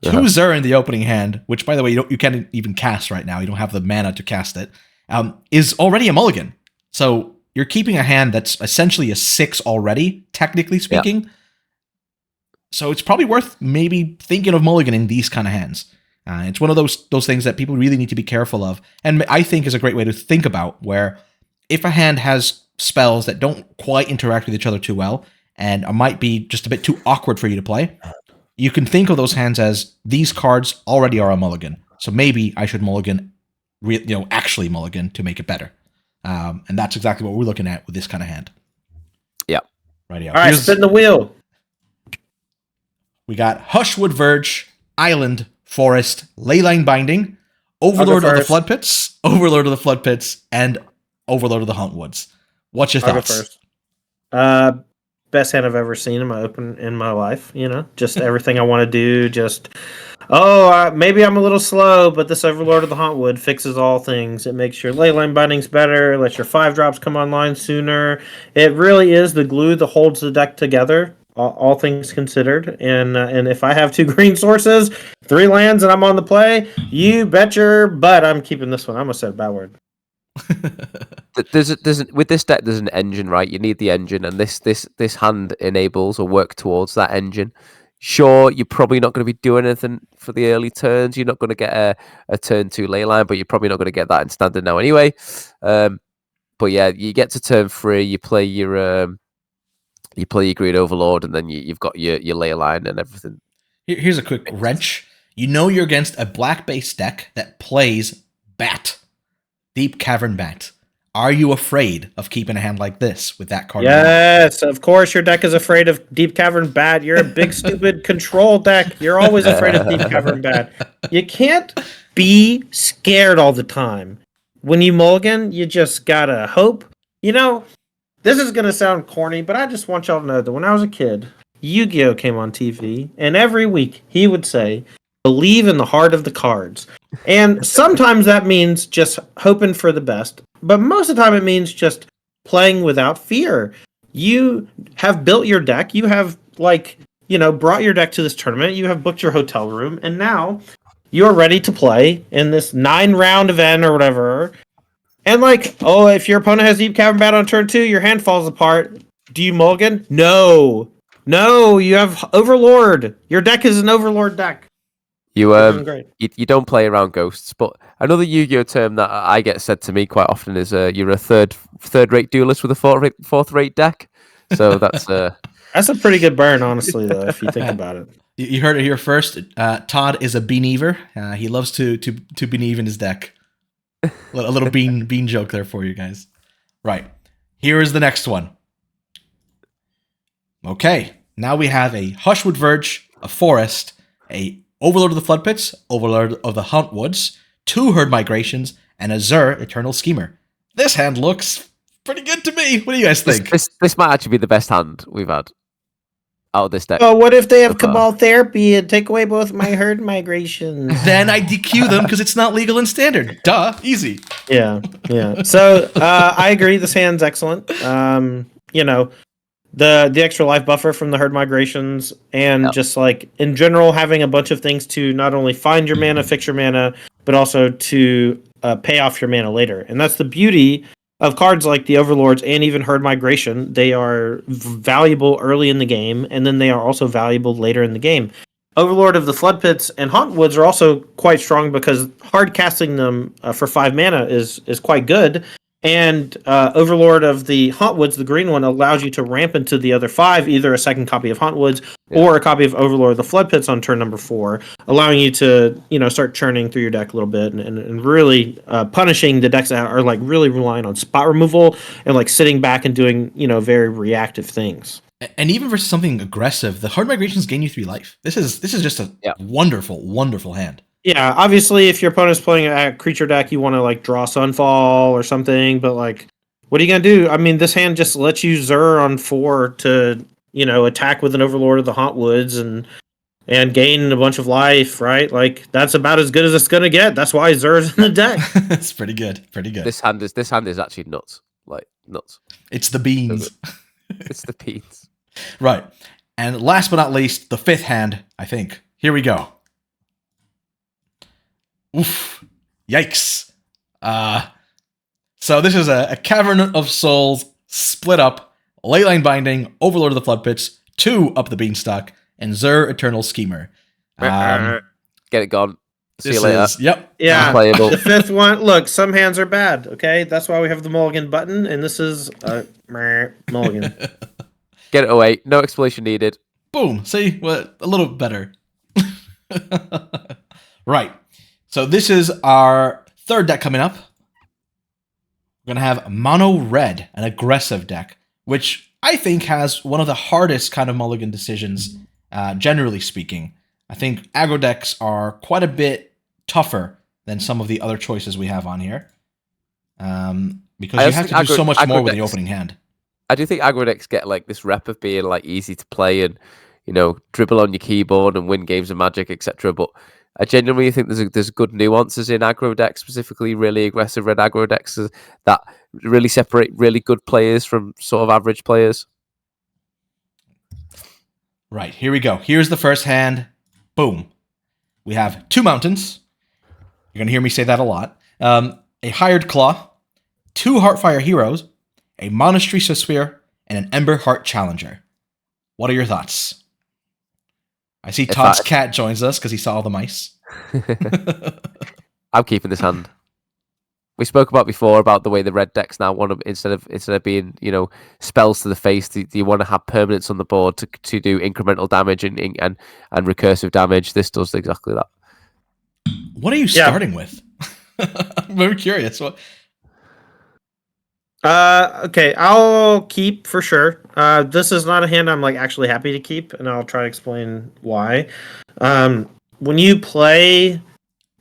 2 Zur in the opening hand, which, by the way, you can't even cast right now. You don't have the mana to cast it. is already a mulligan. So you're keeping a hand that's essentially a 6 already, technically speaking. So it's probably worth maybe thinking of mulliganing these kind of hands. It's one of those things that people really need to be careful of. And I think is a great way to think about where if a hand has spells that don't quite interact with each other too well and might be just a bit too awkward for you to play, you can think of those hands as these cards already are a mulligan. So maybe I should mulligan, actually mulligan to make it better. And that's exactly what we're looking at with this kind of hand. Yeah. Right. All right, spin the wheel. We got Hushwood Verge, Island, Forest, Leyline Binding, Overlord of the Floodpits, Overlord of the Floodpits, and Overlord of the Huntwoods. What's your thoughts? I'll go first. Best hand I've ever seen in my life. Just everything I want to do. Just maybe I'm a little slow, but this Overlord of the Huntwood fixes all things. It makes your Leyline Bindings better, lets your 5-drops come online sooner. It really is the glue that holds the deck together. All things considered, and if I have 2 green sources, 3 lands, and I'm on the play, you bet your butt I'm keeping this one. I almost said a bad word. With this deck, there's an engine, right? You need the engine, and this hand enables or work towards that engine. Sure, you're probably not going to be doing anything for the early turns. You're not going to get a turn 2 ley line, but you're probably not going to get that in standard now anyway. But yeah, you get to turn 3, you play your Green Overlord, and then you've got your ley line and everything. Here's a quick wrench. You're against a black-based deck that plays Bat. Deep Cavern Bat. Are you afraid of keeping a hand like this with that card? Yes, of course your deck is afraid of Deep Cavern Bat. You're a big, stupid control deck. You're always afraid of Deep Cavern Bat. You can't be scared all the time. When you mulligan, you just gotta hope. This is going to sound corny, but I just want y'all to know that when I was a kid, Yu-Gi-Oh! Came on TV, and every week he would say, believe in the heart of the cards. And sometimes that means just hoping for the best, but most of the time it means just playing without fear. You have built your deck, you have, brought your deck to this tournament, you have booked your hotel room, and now you're ready to play in this 9-round event or whatever. And if your opponent has Deep Cavern Bat on turn 2, your hand falls apart. Do you mulligan? No, you have Overlord. Your deck is an Overlord deck. You don't play around ghosts, but another Yu-Gi-Oh term that I get said to me quite often is you're a third-rate duelist with a fourth-rate deck. So that's a pretty good burn, honestly, though, if you think about it. You heard it here first. Todd is a beaniever. He loves to beanieve in his deck. A little bean joke there for you guys. Right. Here is the next one. Okay. Now we have a Hushwood Verge, a Forest, a Overlord of the Floodpits, Overlord of the Huntwoods, 2 Herd Migrations, and a Zur Eternal Schemer. This hand looks pretty good to me. What do you guys think? This might actually be the best hand we've had out of this deck. Oh, what if they have Cabal Therapy and take away both my Herd Migrations? Then I DQ them because it's not legal in standard. Duh, easy. Yeah. So I agree. This hand's excellent. The extra life buffer from the Herd Migrations, and just in general having a bunch of things to not only find your mana, fix your mana, but also to pay off your mana later. And that's the beauty of cards like the Overlords and even Herd Migration. They are valuable early in the game, and then they are also valuable later in the game. Overlord of the Floodpits and Huntwoods are also quite strong because hard casting them for 5 mana is quite good. And Overlord of the Huntwoods, the green one, allows you to ramp into the other 5, either a second copy of Huntwoods or a copy of Overlord of the Floodpits on turn number 4, allowing you to start churning through your deck a little bit and really punishing the decks that are really relying on spot removal and sitting back and doing very reactive things. And even versus something aggressive, the Hard Migrations gain you 3 life. This is just a wonderful, wonderful hand. Yeah, obviously, if your opponent's playing a creature deck, you want to draw Sunfall or something. But what are you gonna do? I mean, this hand just lets you Zur on 4 to attack with an Overlord of the Huntwoods and gain a bunch of life, right? That's about as good as it's gonna get. That's why Zur's in the deck. It's pretty good. Pretty good. This hand is actually nuts. Nuts. It's the beans. It's the beans. Right. And last but not least, the 5th hand, I think. Here we go. Oof. Yikes. So this is a Cavern of Souls split up, Leyline Binding, Overlord of the Flood Pits, 2 Up the Beanstalk, and Zur Eternal Schemer. Get it gone. See you This later. is, yep. Yeah, Unplayable. the 5th one. Look, some hands are bad. Okay, that's why we have the mulligan button, and this is mulligan. Get it away. No explanation needed. Boom. See? What? A little better. Right. So this is our 3rd deck coming up. We're going to have Mono Red, an aggressive deck, which I think has one of the hardest kind of mulligan decisions, generally speaking. I think aggro decks are quite a bit tougher than some of the other choices we have on here. Because you have to do so much more with the opening hand. I do think aggro decks get like this rep of being like easy to play and, you know, dribble on your keyboard and win games of Magic, etc. But I genuinely think there's good nuances in aggro decks, specifically really aggressive red aggro decks that really separate really good players from sort of average players. Right, here we go. Here's the first hand. Boom. We have 2 mountains. You're going to hear me say that a lot. A Hired Claw, 2 Heartfire Heroes, a Monastery Swiftspear, and an Ember Heart Challenger. What are your thoughts? I see Todd's cat joins us because he saw all the mice. I'm keeping this hand. We spoke about before about the way the red decks now want to, instead of being, you know, spells to the face, you want to have permanents on the board to do incremental damage and recursive damage. This does exactly that. What are you starting with? I'm very curious. What? Okay, I'll keep for sure. This is not a hand I'm like actually happy to keep, and I'll try to explain why. When you play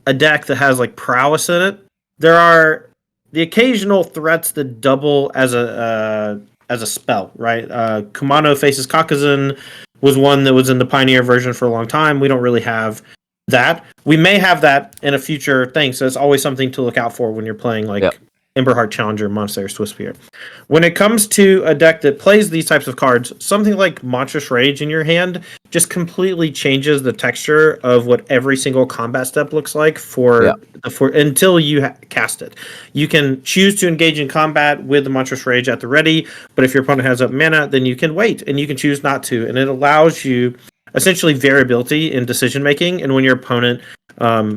a deck that has like prowess in it, there are the occasional threats that double as a spell, right? Kumano Faces Kakazin was one that was in the Pioneer version for a long time. We don't really have that. We may have that in a future thing, so it's always something to look out for when you're playing like Emberheart Challenger, Monastery Swiftspear. When it comes to a deck that plays these types of cards, something like Monstrous Rage in your hand just completely changes the texture of what every single combat step looks like for until you cast it. You can choose to engage in combat with the Monstrous Rage at the ready, but if your opponent has up mana, then you can wait, and you can choose not to, and it allows you essentially variability in decision making. And when your opponent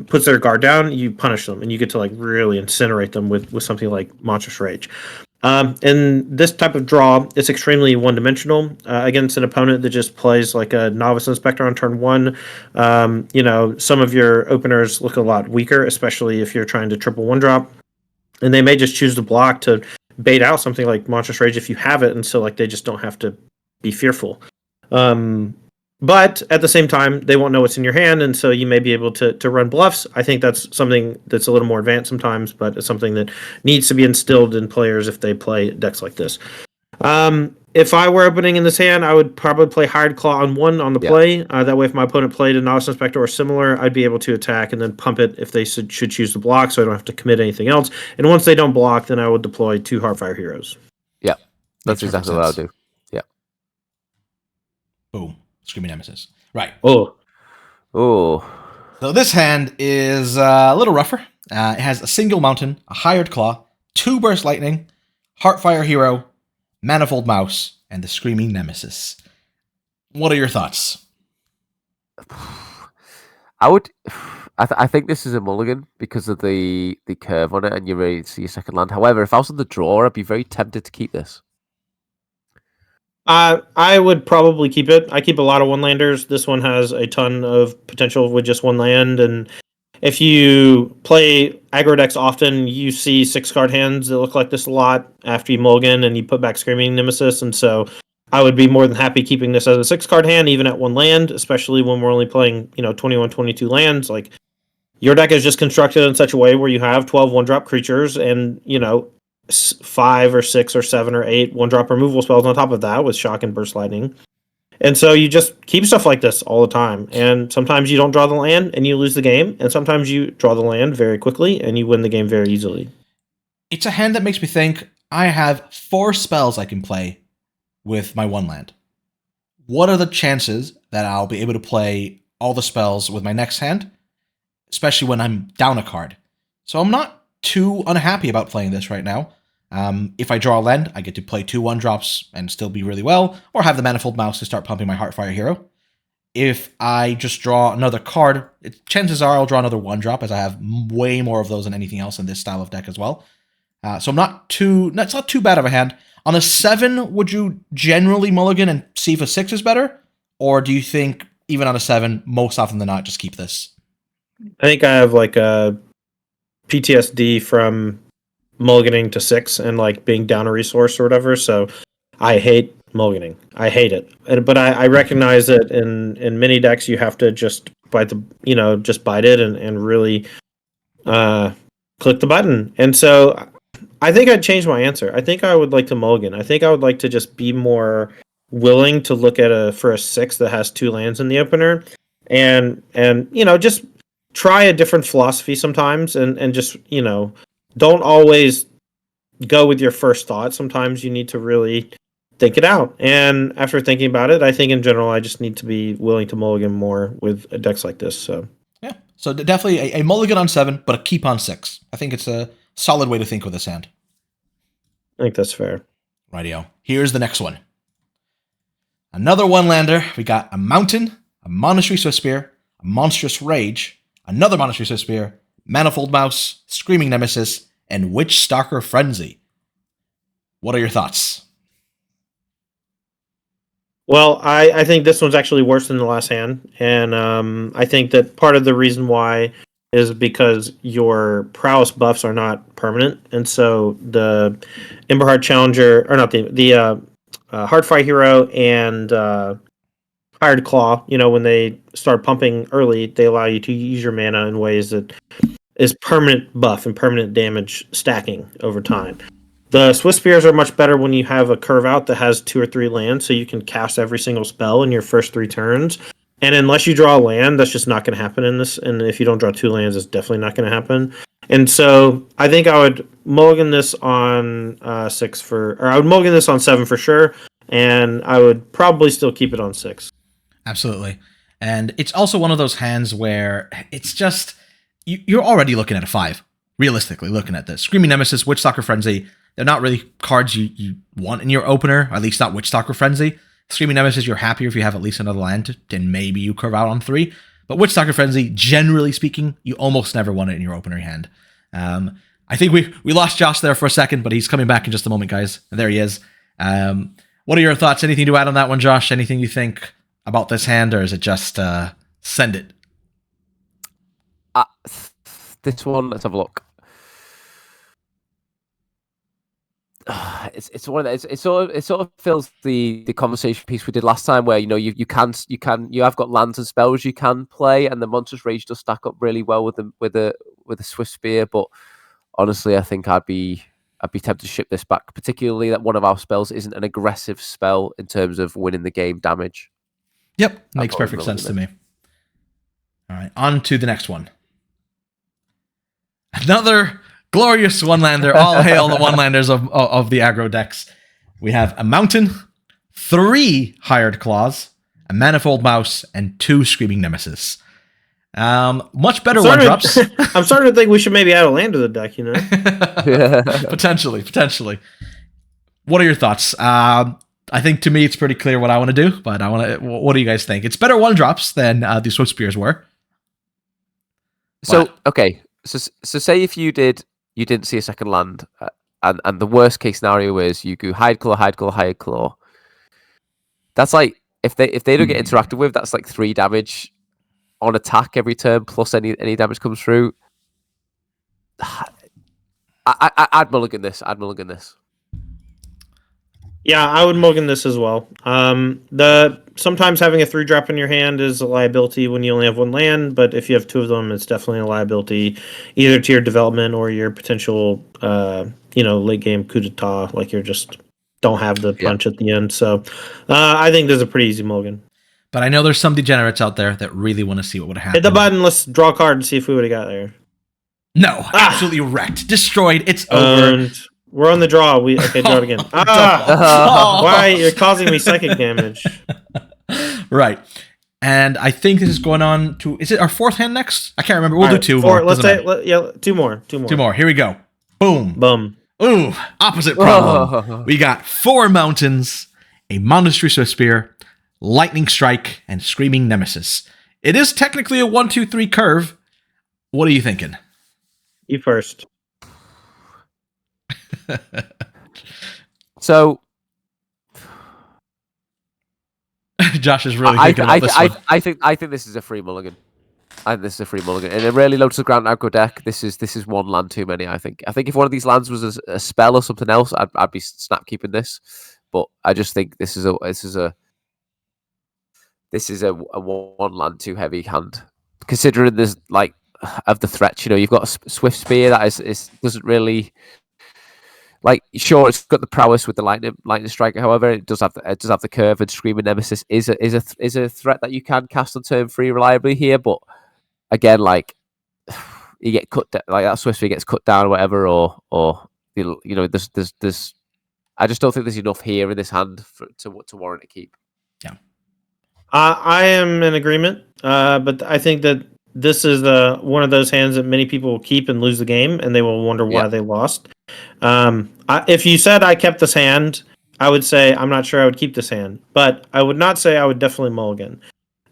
puts their guard down, you punish them, and you get to like really incinerate them with something like Monstrous Rage. In this type of draw, it's extremely one-dimensional against an opponent that just plays like a Novice Inspector on turn 1. You know, some of your openers look a lot weaker, especially if you're trying to triple 1-drop, and they may just choose to block to bait out something like Monstrous Rage if you have it, and so like they just don't have to be fearful. But at the same time, they won't know what's in your hand, and so you may be able to run bluffs. I think that's something that's a little more advanced sometimes, but it's something that needs to be instilled in players if they play decks like this. If I were opening in this hand, I would probably play Hired Claw on 1 on the play. That way, if my opponent played a Novice Inspector or similar, I'd be able to attack and then pump it if they should choose to block, so I don't have to commit anything else. And once they don't block, then I would deploy 2 Heartfire Heroes. Yeah, that's exactly what I'll do. Yeah. Boom. Screaming Nemesis. Right. Oh. So this hand is a little rougher. It has a single mountain, a Hired Claw, 2 Burst Lightning, Heartfire Hero, Manifold Mouse, and the Screaming Nemesis. What are your thoughts? I think this is a mulligan because of the curve on it, and you're ready to see your second land. However, if I was on the draw, I'd be very tempted to keep this. I would probably keep it. I keep a lot of one-landers. This one has a ton of potential with just 1 land, and if you play aggro decks often, you see 6-card hands that look like this a lot after you mulligan and you put back Screaming Nemesis, and so I would be more than happy keeping this as a 6-card hand, even at 1 land, especially when we're only playing, 21, 22 lands. Like, your deck is just constructed in such a way where you have 12 1-drop creatures and, 5 or 6 or 7 or 8 1-drop removal spells on top of that with Shock and Burst Lightning. And so you just keep stuff like this all the time. And sometimes you don't draw the land and you lose the game. And sometimes you draw the land very quickly and you win the game very easily. It's a hand that makes me think I have 4 spells I can play with my 1 land. What are the chances that I'll be able to play all the spells with my next hand? Especially when I'm down a card. So I'm not too unhappy about playing this right now. If I draw a land, I get to play 2 1-drops and still be really well, or have the Manifold Mouse to start pumping my Heartfire hero. If I just draw another card, chances are I'll draw another 1-drop, as I have way more of those than anything else in this style of deck as well. So it's not too bad of a hand. On a 7, would you generally mulligan and see if a 6 is better? Or do you think, even on a 7, most often than not, just keep this? I think I have like a PTSD from mulliganing to 6 and like being down a resource or whatever. So I hate mulliganing. I hate it. But I recognize that in many decks you have to just bite it and really click the button. And so I think I'd change my answer. I think I would like to mulligan. I think I would like to just be more willing to look at for a 6 that has 2 lands in the opener and just try a different philosophy sometimes and just, don't always go with your first thought. Sometimes you need to really think it out. And after thinking about it, I think in general, I just need to be willing to mulligan more with decks like this. So yeah, so definitely a mulligan on 7, but a keep on 6. I think it's a solid way to think with this hand. I think that's fair. Rightio. Here's the next one. Another 1-lander. We got a Mountain, a Monastery Swiftspear, a Monstrous Rage, another Monastery Swiftspear, Manifold Mouse, Screaming Nemesis, and Witch Stalker Frenzy. What are your thoughts? Well, I think this one's actually worse than the last hand, and I think that part of the reason why is because your prowess buffs are not permanent, and so the Emberheart Challenger, or not the Heartfire Hero and Hired Claw, when they start pumping early, they allow you to use your mana in ways that is permanent buff and permanent damage stacking over time. The Swiftspears are much better when you have a curve out that has 2 or 3 lands, so you can cast every single spell in your first 3 turns. And unless you draw a land, that's just not going to happen in this. And if you don't draw 2 lands, it's definitely not going to happen. And so I think I would mulligan this on 6 or I would mulligan this on 7 for sure. And I would probably still keep it on 6. Absolutely. And it's also one of those hands where it's just, you're already looking at a 5, realistically looking at this. Screaming Nemesis, Witch Stalker Frenzy, they're not really cards you want in your opener, at least not Witch Stalker Frenzy. Screaming Nemesis, you're happier if you have at least another land, then maybe you curve out on 3. But Witch Stalker Frenzy, generally speaking, you almost never want it in your opener hand. I think we lost Josh there for a second, but he's coming back in just a moment, guys. And there he is. What are your thoughts? Anything to add on that one, Josh? Anything you think about this hand, or is it just send it? This one, let's have a look. It's one of those, it sort of fills the conversation piece we did last time, where you have got lands and spells you can play, and the Monstrous Rage does stack up really well with the Swiftspear. But honestly, I think I'd be tempted to ship this back, particularly that one of our spells isn't an aggressive spell in terms of winning the game damage. Yep, makes perfect sense to me. All right, on to the next one. Another glorious 1-lander. All hail the 1-landers of the aggro decks. We have a Mountain, 3 Hired Claws, a Manifold Mouse, and 2 Screaming Nemesis. Much better 1-drops. I'm starting to think we should maybe add a land to the deck, Potentially. What are your thoughts? I think to me it's pretty clear what I want to do, but what do you guys think? It's better 1-drops than the Swiftspears were. So, okay. So say if you didn't see a second land, and the worst case scenario is you go Hired Claw. That's like, if they don't get interacted with, that's like 3 damage on attack every turn, plus any damage comes through. I'd mulligan this. Yeah, I would mulligan this as well. Sometimes having a 3-drop in your hand is a liability when you only have 1 land, but if you have 2 of them, it's definitely a liability either to your development or your potential, late game coup d'etat. Like you just don't have the punch at the end. So I think there's a pretty easy mulligan. But I know there's some degenerates out there that really want to see what would happen. Hit the button. Let's draw a card and see if we would have got there. No, absolutely wrecked, destroyed. It's over. We're on the draw. Okay, draw it again. Why? You're causing me psychic damage. Right. And I think this is going on to... Is it our 4th hand next? I can't remember. We'll do 2 more. Let's say... 2 more. 2 more. Here we go. Boom. Ooh, opposite problem. We got 4 mountains, a Monastery Swiftspear, Lightning Strike, and Screaming Nemesis. It is technically a 1-2-3 curve. What are you thinking? You first. So Josh is really thinking about this one. I think this is a free mulligan. I think this is a free mulligan. In a really low to the ground aggro deck, this is one land too many, I think. I think if one of these lands was a spell or something else, I'd be snap keeping this. But I just think this is a one land too heavy hand. Considering there's like of the threats, you've got a Swift Spear that is doesn't really like. Sure, it's got the prowess with the lightning strike. However, it does have the curve, and Screaming Nemesis is a threat that you can cast on turn 3 reliably here. But again, like you get cut like that Swift Spear gets cut down or whatever, or there's I just don't think there's enough here in this hand to warrant a keep. Yeah. I am in agreement, but I think that this is one of those hands that many people will keep and lose the game, and they will wonder why they lost. If you said I kept this hand, I would say I'm not sure I would keep this hand, but I would not say I would definitely mulligan.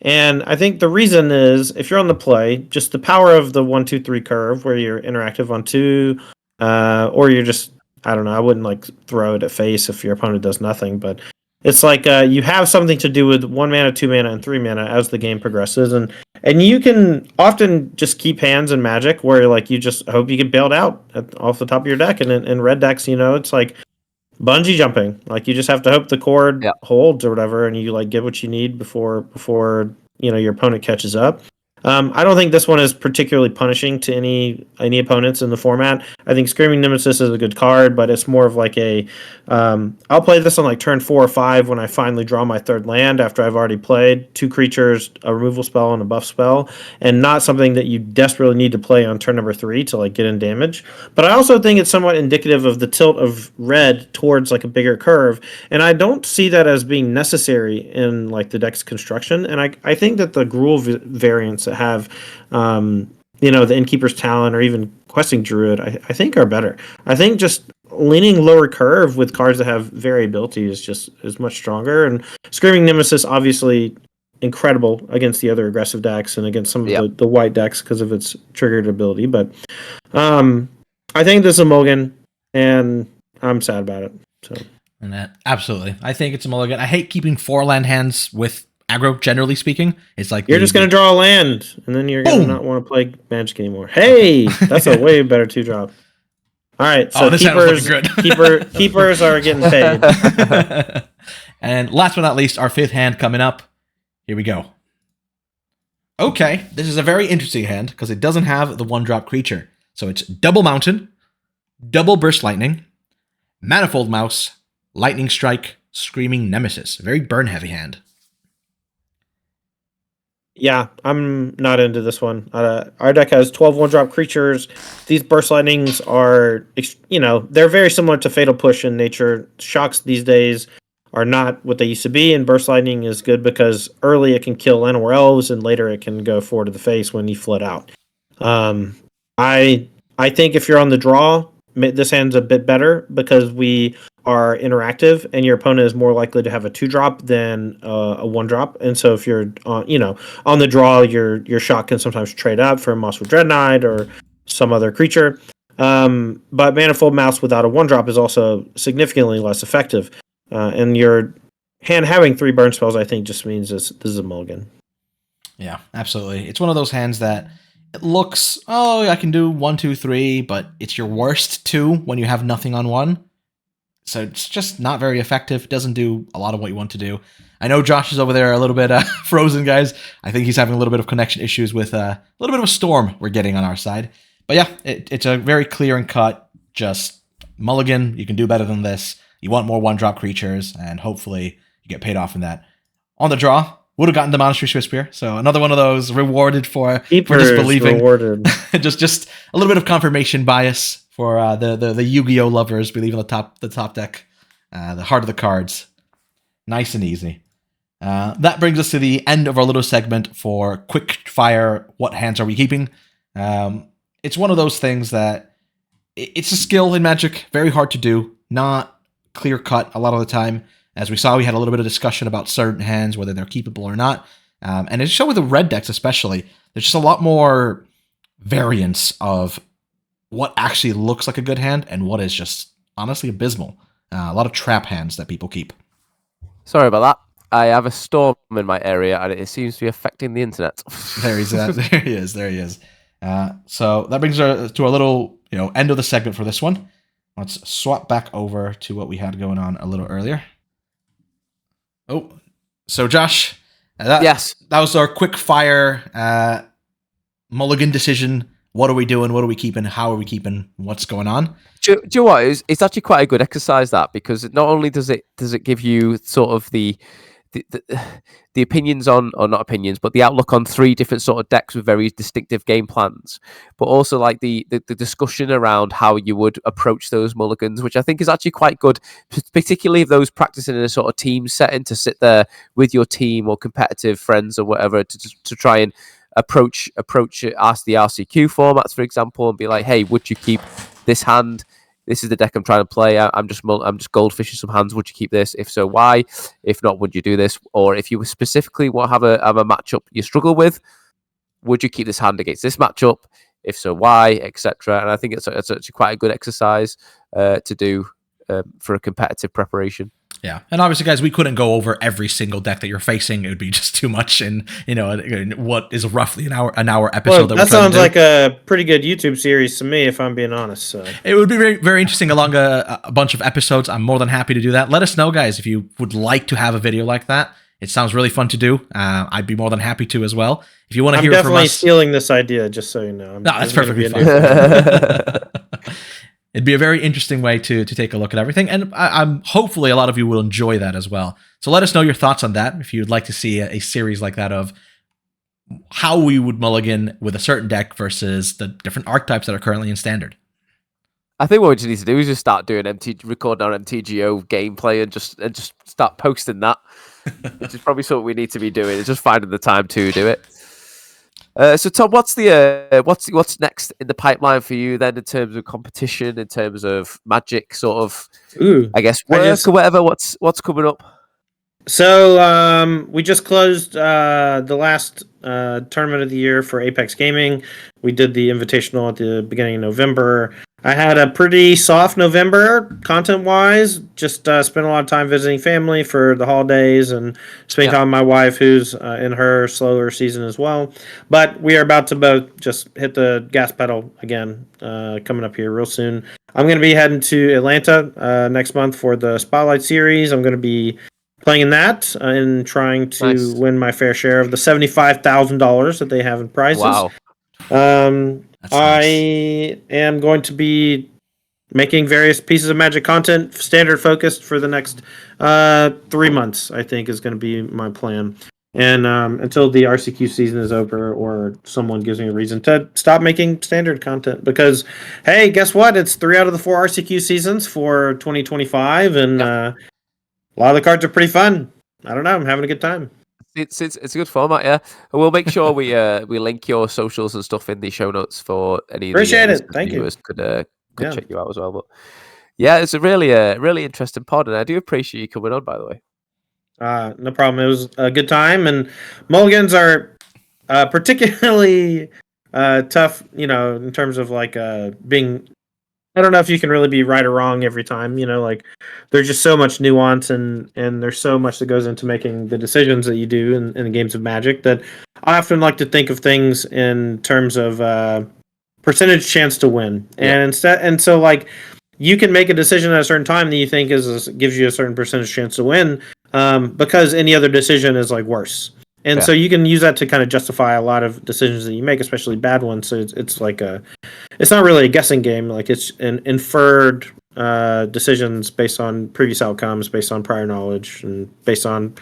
And I think the reason is if you're on the play, just the power of the 1-2-3 curve where you're interactive on 2, or you're just, I don't know, I wouldn't like throw it at face if your opponent does nothing, but it's like you have something to do with 1 mana, 2 mana, and 3 mana as the game progresses, and you can often just keep hands in Magic where like you just hope you get bailed out off the top of your deck, and in red decks, it's like bungee jumping. Like you just have to hope the cord holds or whatever, and you like get what you need before your opponent catches up. I don't think this one is particularly punishing to any opponents in the format. I think Screaming Nemesis is a good card, but it's more of like I'll play this on like turn 4 or 5 when I finally draw my 3rd land after I've already played 2 creatures, a removal spell, and a buff spell, and not something that you desperately need to play on turn number 3 to like get in damage. But I also think it's somewhat indicative of the tilt of red towards like a bigger curve, and I don't see that as being necessary in like the deck's construction. And I think that the Gruul variants that have the Innkeeper's Talent or even Questing Druid, I think are better. I think just leaning lower curve with cards that have variability is much stronger. And Screaming Nemesis, obviously incredible against the other aggressive decks and against some of the white decks because of its triggered ability. But I think this is a mulligan, and I'm sad about it. So. And absolutely, I think it's a mulligan. I hate keeping 4 land hands with aggro, generally speaking. It's like you're just going to draw a land, and then you're going to not want to play Magic anymore. Hey, that's a way better 2-drop. All right, so keepers are getting paid. And last but not least, our 5th hand coming up. Here we go. Okay, this is a very interesting hand because it doesn't have the 1-drop creature. So it's double Mountain, double Burst Lightning, Manifold Mouse, Lightning Strike, Screaming Nemesis. Very burn-heavy hand. Yeah, I'm not into this one. Our deck has 12 1-drop creatures. These Burst Lightnings are, they're very similar to Fatal Push in nature. Shocks these days are not what they used to be, and Burst Lightning is good because early it can kill land or elves, and later it can go 4 to the face when you flood out. I think if you're on the draw, this hand's a bit better because we are interactive, and your opponent is more likely to have a 2-drop than a 1-drop. And so if you're on the draw, your shot can sometimes trade up for a Mosswood Dread Knight or some other creature. But Manifold Mouse without a 1-drop is also significantly less effective. And your hand having 3 burn spells, I think, just means this is a mulligan. Yeah, absolutely. It's one of those hands that it looks, I can do 1, 2, 3, but it's your worst 2 when you have nothing on 1. So it's just not very effective. It doesn't do a lot of what you want to do. I know Josh is over there a little bit frozen, guys. I think he's having a little bit of connection issues with a little bit of a storm we're getting on our side. But yeah, it's a very clear and cut, just mulligan. You can do better than this. You want more 1-drop creatures, and hopefully you get paid off in that. On the draw, would have gotten the Monastery Swiftspear. So another one of those rewarded for disbelieving. Rewarded. just a little bit of confirmation bias for the Yu-Gi-Oh lovers believing the top deck, the heart of the cards. Nice and easy. That brings us to the end of our little segment for quick fire. What hands are we keeping? It's one of those things that it's a skill in Magic, very hard to do, not clear cut a lot of the time. As we saw, we had a little bit of discussion about certain hands, whether they're keepable or not. And it's showing with the red decks especially, there's just a lot more variance of what actually looks like a good hand and what is just honestly abysmal. A lot of trap hands that people keep. Sorry about that. I have a storm in my area and it seems to be affecting the internet. There he is. So that brings us to our little, end of the segment for this one. Let's swap back over to what we had going on a little earlier. Oh, so Josh, yes, that was our quick fire mulligan decision. What are we doing? What are we keeping? How are we keeping? What's going on? Do you know what? It's actually quite a good exercise, that, because not only does it give you sort of the opinions on, or not opinions, but the outlook on 3 different sort of decks with very distinctive game plans, but also like the discussion around how you would approach those mulligans, which I think is actually quite good, particularly if those practicing in a sort of team setting, to sit there with your team or competitive friends or whatever to try and approach ask the RCQ formats, for example, and be like, hey, would you keep this hand? This is the deck I'm trying to play. I'm just goldfishing some hands. Would you keep this? If so, why? If not, would you do this? Or if you specifically want to have a matchup you struggle with, would you keep this hand against this matchup? If so, why? Etc. And I think it's actually quite a good exercise to do for a competitive preparation. Yeah, and obviously, guys, we couldn't go over every single deck that you're facing. It would be just too much, and what is roughly an hour episode. Well, that sounds like a pretty good YouTube series to me, if I'm being honest. So. It would be very, very interesting along a bunch of episodes. I'm more than happy to do that. Let us know, guys, if you would like to have a video like that. It sounds really fun to do. I'd be more than happy to as well. If you want to hear from us, I'm definitely stealing this idea, just so you know. No, that's perfectly fine. It'd be a very interesting way to take a look at everything, and I'm hopefully a lot of you will enjoy that as well. So let us know your thoughts on that if you'd like to see a series like that of how we would mulligan with a certain deck versus the different archetypes that are currently in Standard. I think what we just need to do is just start doing recording our MTGO gameplay and just start posting that, which is probably something we need to be doing. It's just finding the time to do it. So Tom, what's next in the pipeline for you then, in terms of competition, in terms of Magic sort of, I guess, work or whatever? What's coming up? So we just closed the last tournament of the year for Apex Gaming. We did the Invitational at the beginning of November. I had a pretty soft November content-wise. Just spent a lot of time visiting family for the holidays and spending time with my wife, who's in her slower season as well. But we are about to both just hit the gas pedal again, coming up here real soon. I'm going to be heading to Atlanta next month for the Spotlight Series. I'm going to be playing in that and trying to win my fair share of the $75,000 that they have in prizes. Wow. I am going to be making various pieces of Magic content, Standard focused, for the next 3 months, I think, is going to be my plan. And until the RCQ season is over or someone gives me a reason to stop making Standard content. Because, hey, guess what? It's 3 out of the 4 RCQ seasons for 2025, and a lot of the cards are pretty fun. I don't know. I'm having a good time. It's a good format, yeah. We'll make sure we link your socials and stuff in the show notes for any appreciate it. Thank you. Could check you out as well. But yeah, it's a really interesting pod, and I do appreciate you coming on, by the way. No problem. It was a good time, and mulligans are particularly tough, in terms of like being. I don't know if you can really be right or wrong every time, like there's just so much nuance and there's so much that goes into making the decisions that you do in the games of Magic that I often like to think of things in terms of percentage chance to win. And so like you can make a decision at a certain time that you think gives you a certain percentage chance to win because any other decision is like worse. And so you can use that to kind of justify a lot of decisions that you make, especially bad ones. So it's like it's not really a guessing game. Like it's an inferred decisions based on previous outcomes, based on prior knowledge, and based on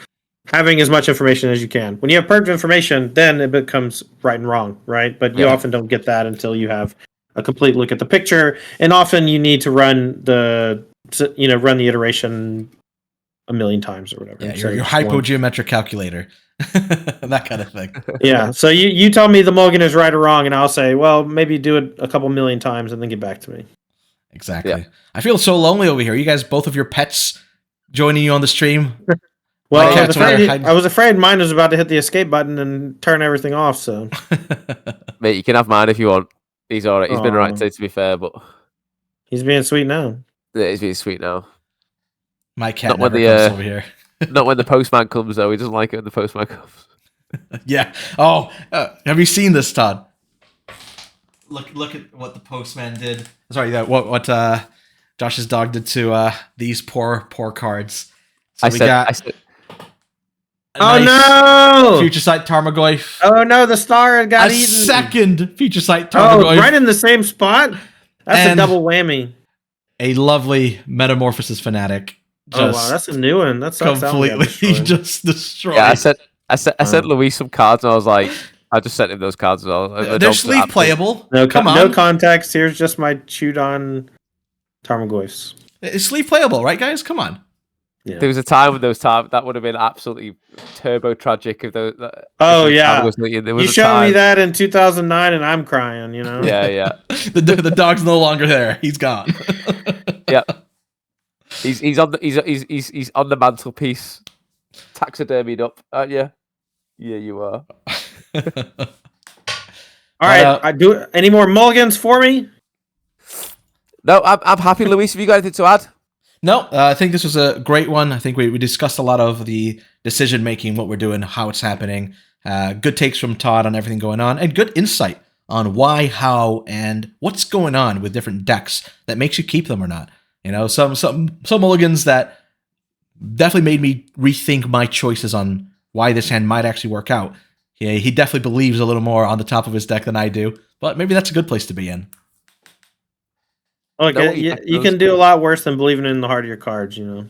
having as much information as you can. When you have perfect information, then it becomes right and wrong, right? But you often don't get that until you have a complete look at the picture. And often you need to run the iteration a million times or whatever. Yeah, your hypogeometric calculator. That kind of thing. Yeah. So you tell me the mulligan is right or wrong, and I'll say, well, maybe do it a couple million times and then get back to me. Exactly. Yeah. I feel so lonely over here. You guys, both of your pets joining you on the stream. Well, cat's I was afraid mine was about to hit the escape button and turn everything off. So, Mate, you can have mine if you want. He's all right. He's been all right Aw. today, to be fair, but he's being sweet now. yeah, he's being sweet now. My cat Not when never comes over here. Not when the postman comes, though. He doesn't like it when the postman comes. Yeah. Oh, have you seen this, Todd? Look at what the postman did. Sorry, what Josh's dog did to these poor cards. So I said, Oh no! Future Sight Tarmogoyf. Oh no, the star got A eaten. second Future Sight Tarmogoyf. Oh, right in the same spot? That's And a double whammy. A lovely Metamorphosis Fanatic. Oh wow, that's a new one. That's completely just destroyed. Yeah, I sent Luis some cards, and I was like, I just sent him those cards as well. They're sleeve playable. No, come on. No context. Here's just my chewed on Tarmogoyfs. It's sleeve playable, right, guys? Come on. Yeah. There was a time when that would have been absolutely turbo tragic if those. Oh yeah, you showed me that in 2009, and I'm crying. You know. Yeah. the dog's no longer there. He's gone. Yeah. He's on the mantelpiece, taxidermied up, aren't you? Yeah, you are. All right, I do any more mulligans for me? No, I'm happy, Luis. Have you got anything to add? No, I think this was a great one. I think we discussed a lot of the decision making, what we're doing, how it's happening. Good takes from Todd on everything going on, and good insight on why, how, and what's going on with different decks that makes you keep them or not. You know, some mulligans that definitely made me rethink my choices on why this hand might actually work out. Yeah, he definitely believes a little more on the top of his deck than I do, but maybe that's a good place to be in. Look, you can do a lot worse than believing in the heart of your cards, you know.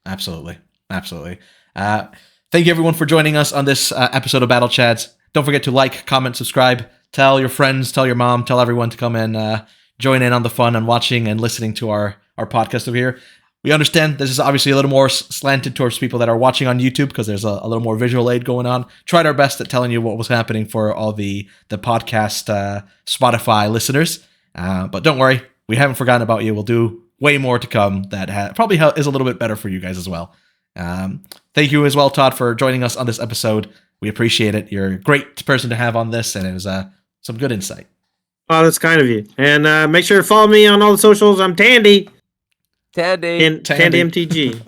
Absolutely. Thank you, everyone, for joining us on this episode of Battle Chats. Don't forget to like, comment, subscribe. Tell your friends, tell your mom, tell everyone to come and join in on the fun and watching and listening to our podcast over here. We understand this is obviously a little more slanted towards people that are watching on YouTube because there's a little more visual aid going on. Tried our best at telling you what was happening for all the podcast Spotify listeners. But don't worry. We haven't forgotten about you. We'll do way more to come that probably is a little bit better for you guys as well. Thank you as well, Todd, for joining us on this episode. We appreciate it. You're a great person to have on this, and it was some good insight. Oh, that's kind of you. And make sure to follow me on all the socials. I'm Tandy. Tandy MTG.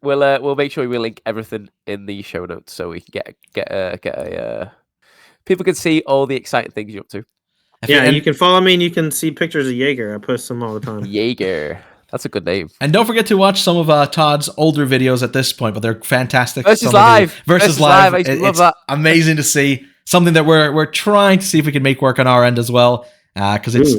We'll make sure we link everything in the show notes so we can get a people can see all the exciting things you're up to. Yeah, you can follow me and you can see pictures of Jaeger. I post them all the time. Jaeger. That's a good name. And don't forget to watch some of Todd's older videos at this point, but they're fantastic. Versus Live. Versus Live. I love that. Amazing to see. Something that we're trying to see if we can make work on our end as well. Because it's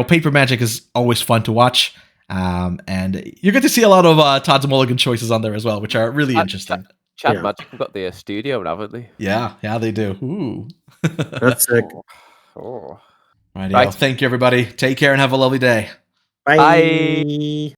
Paper Magic is always fun to watch. And you get to see a lot of Todd's mulligan choices on there as well, which are really interesting. Chad Magic have got the studio, haven't they? Yeah, they do. Ooh. That's sick. Right. Thank you, everybody. Take care and have a lovely day. Bye.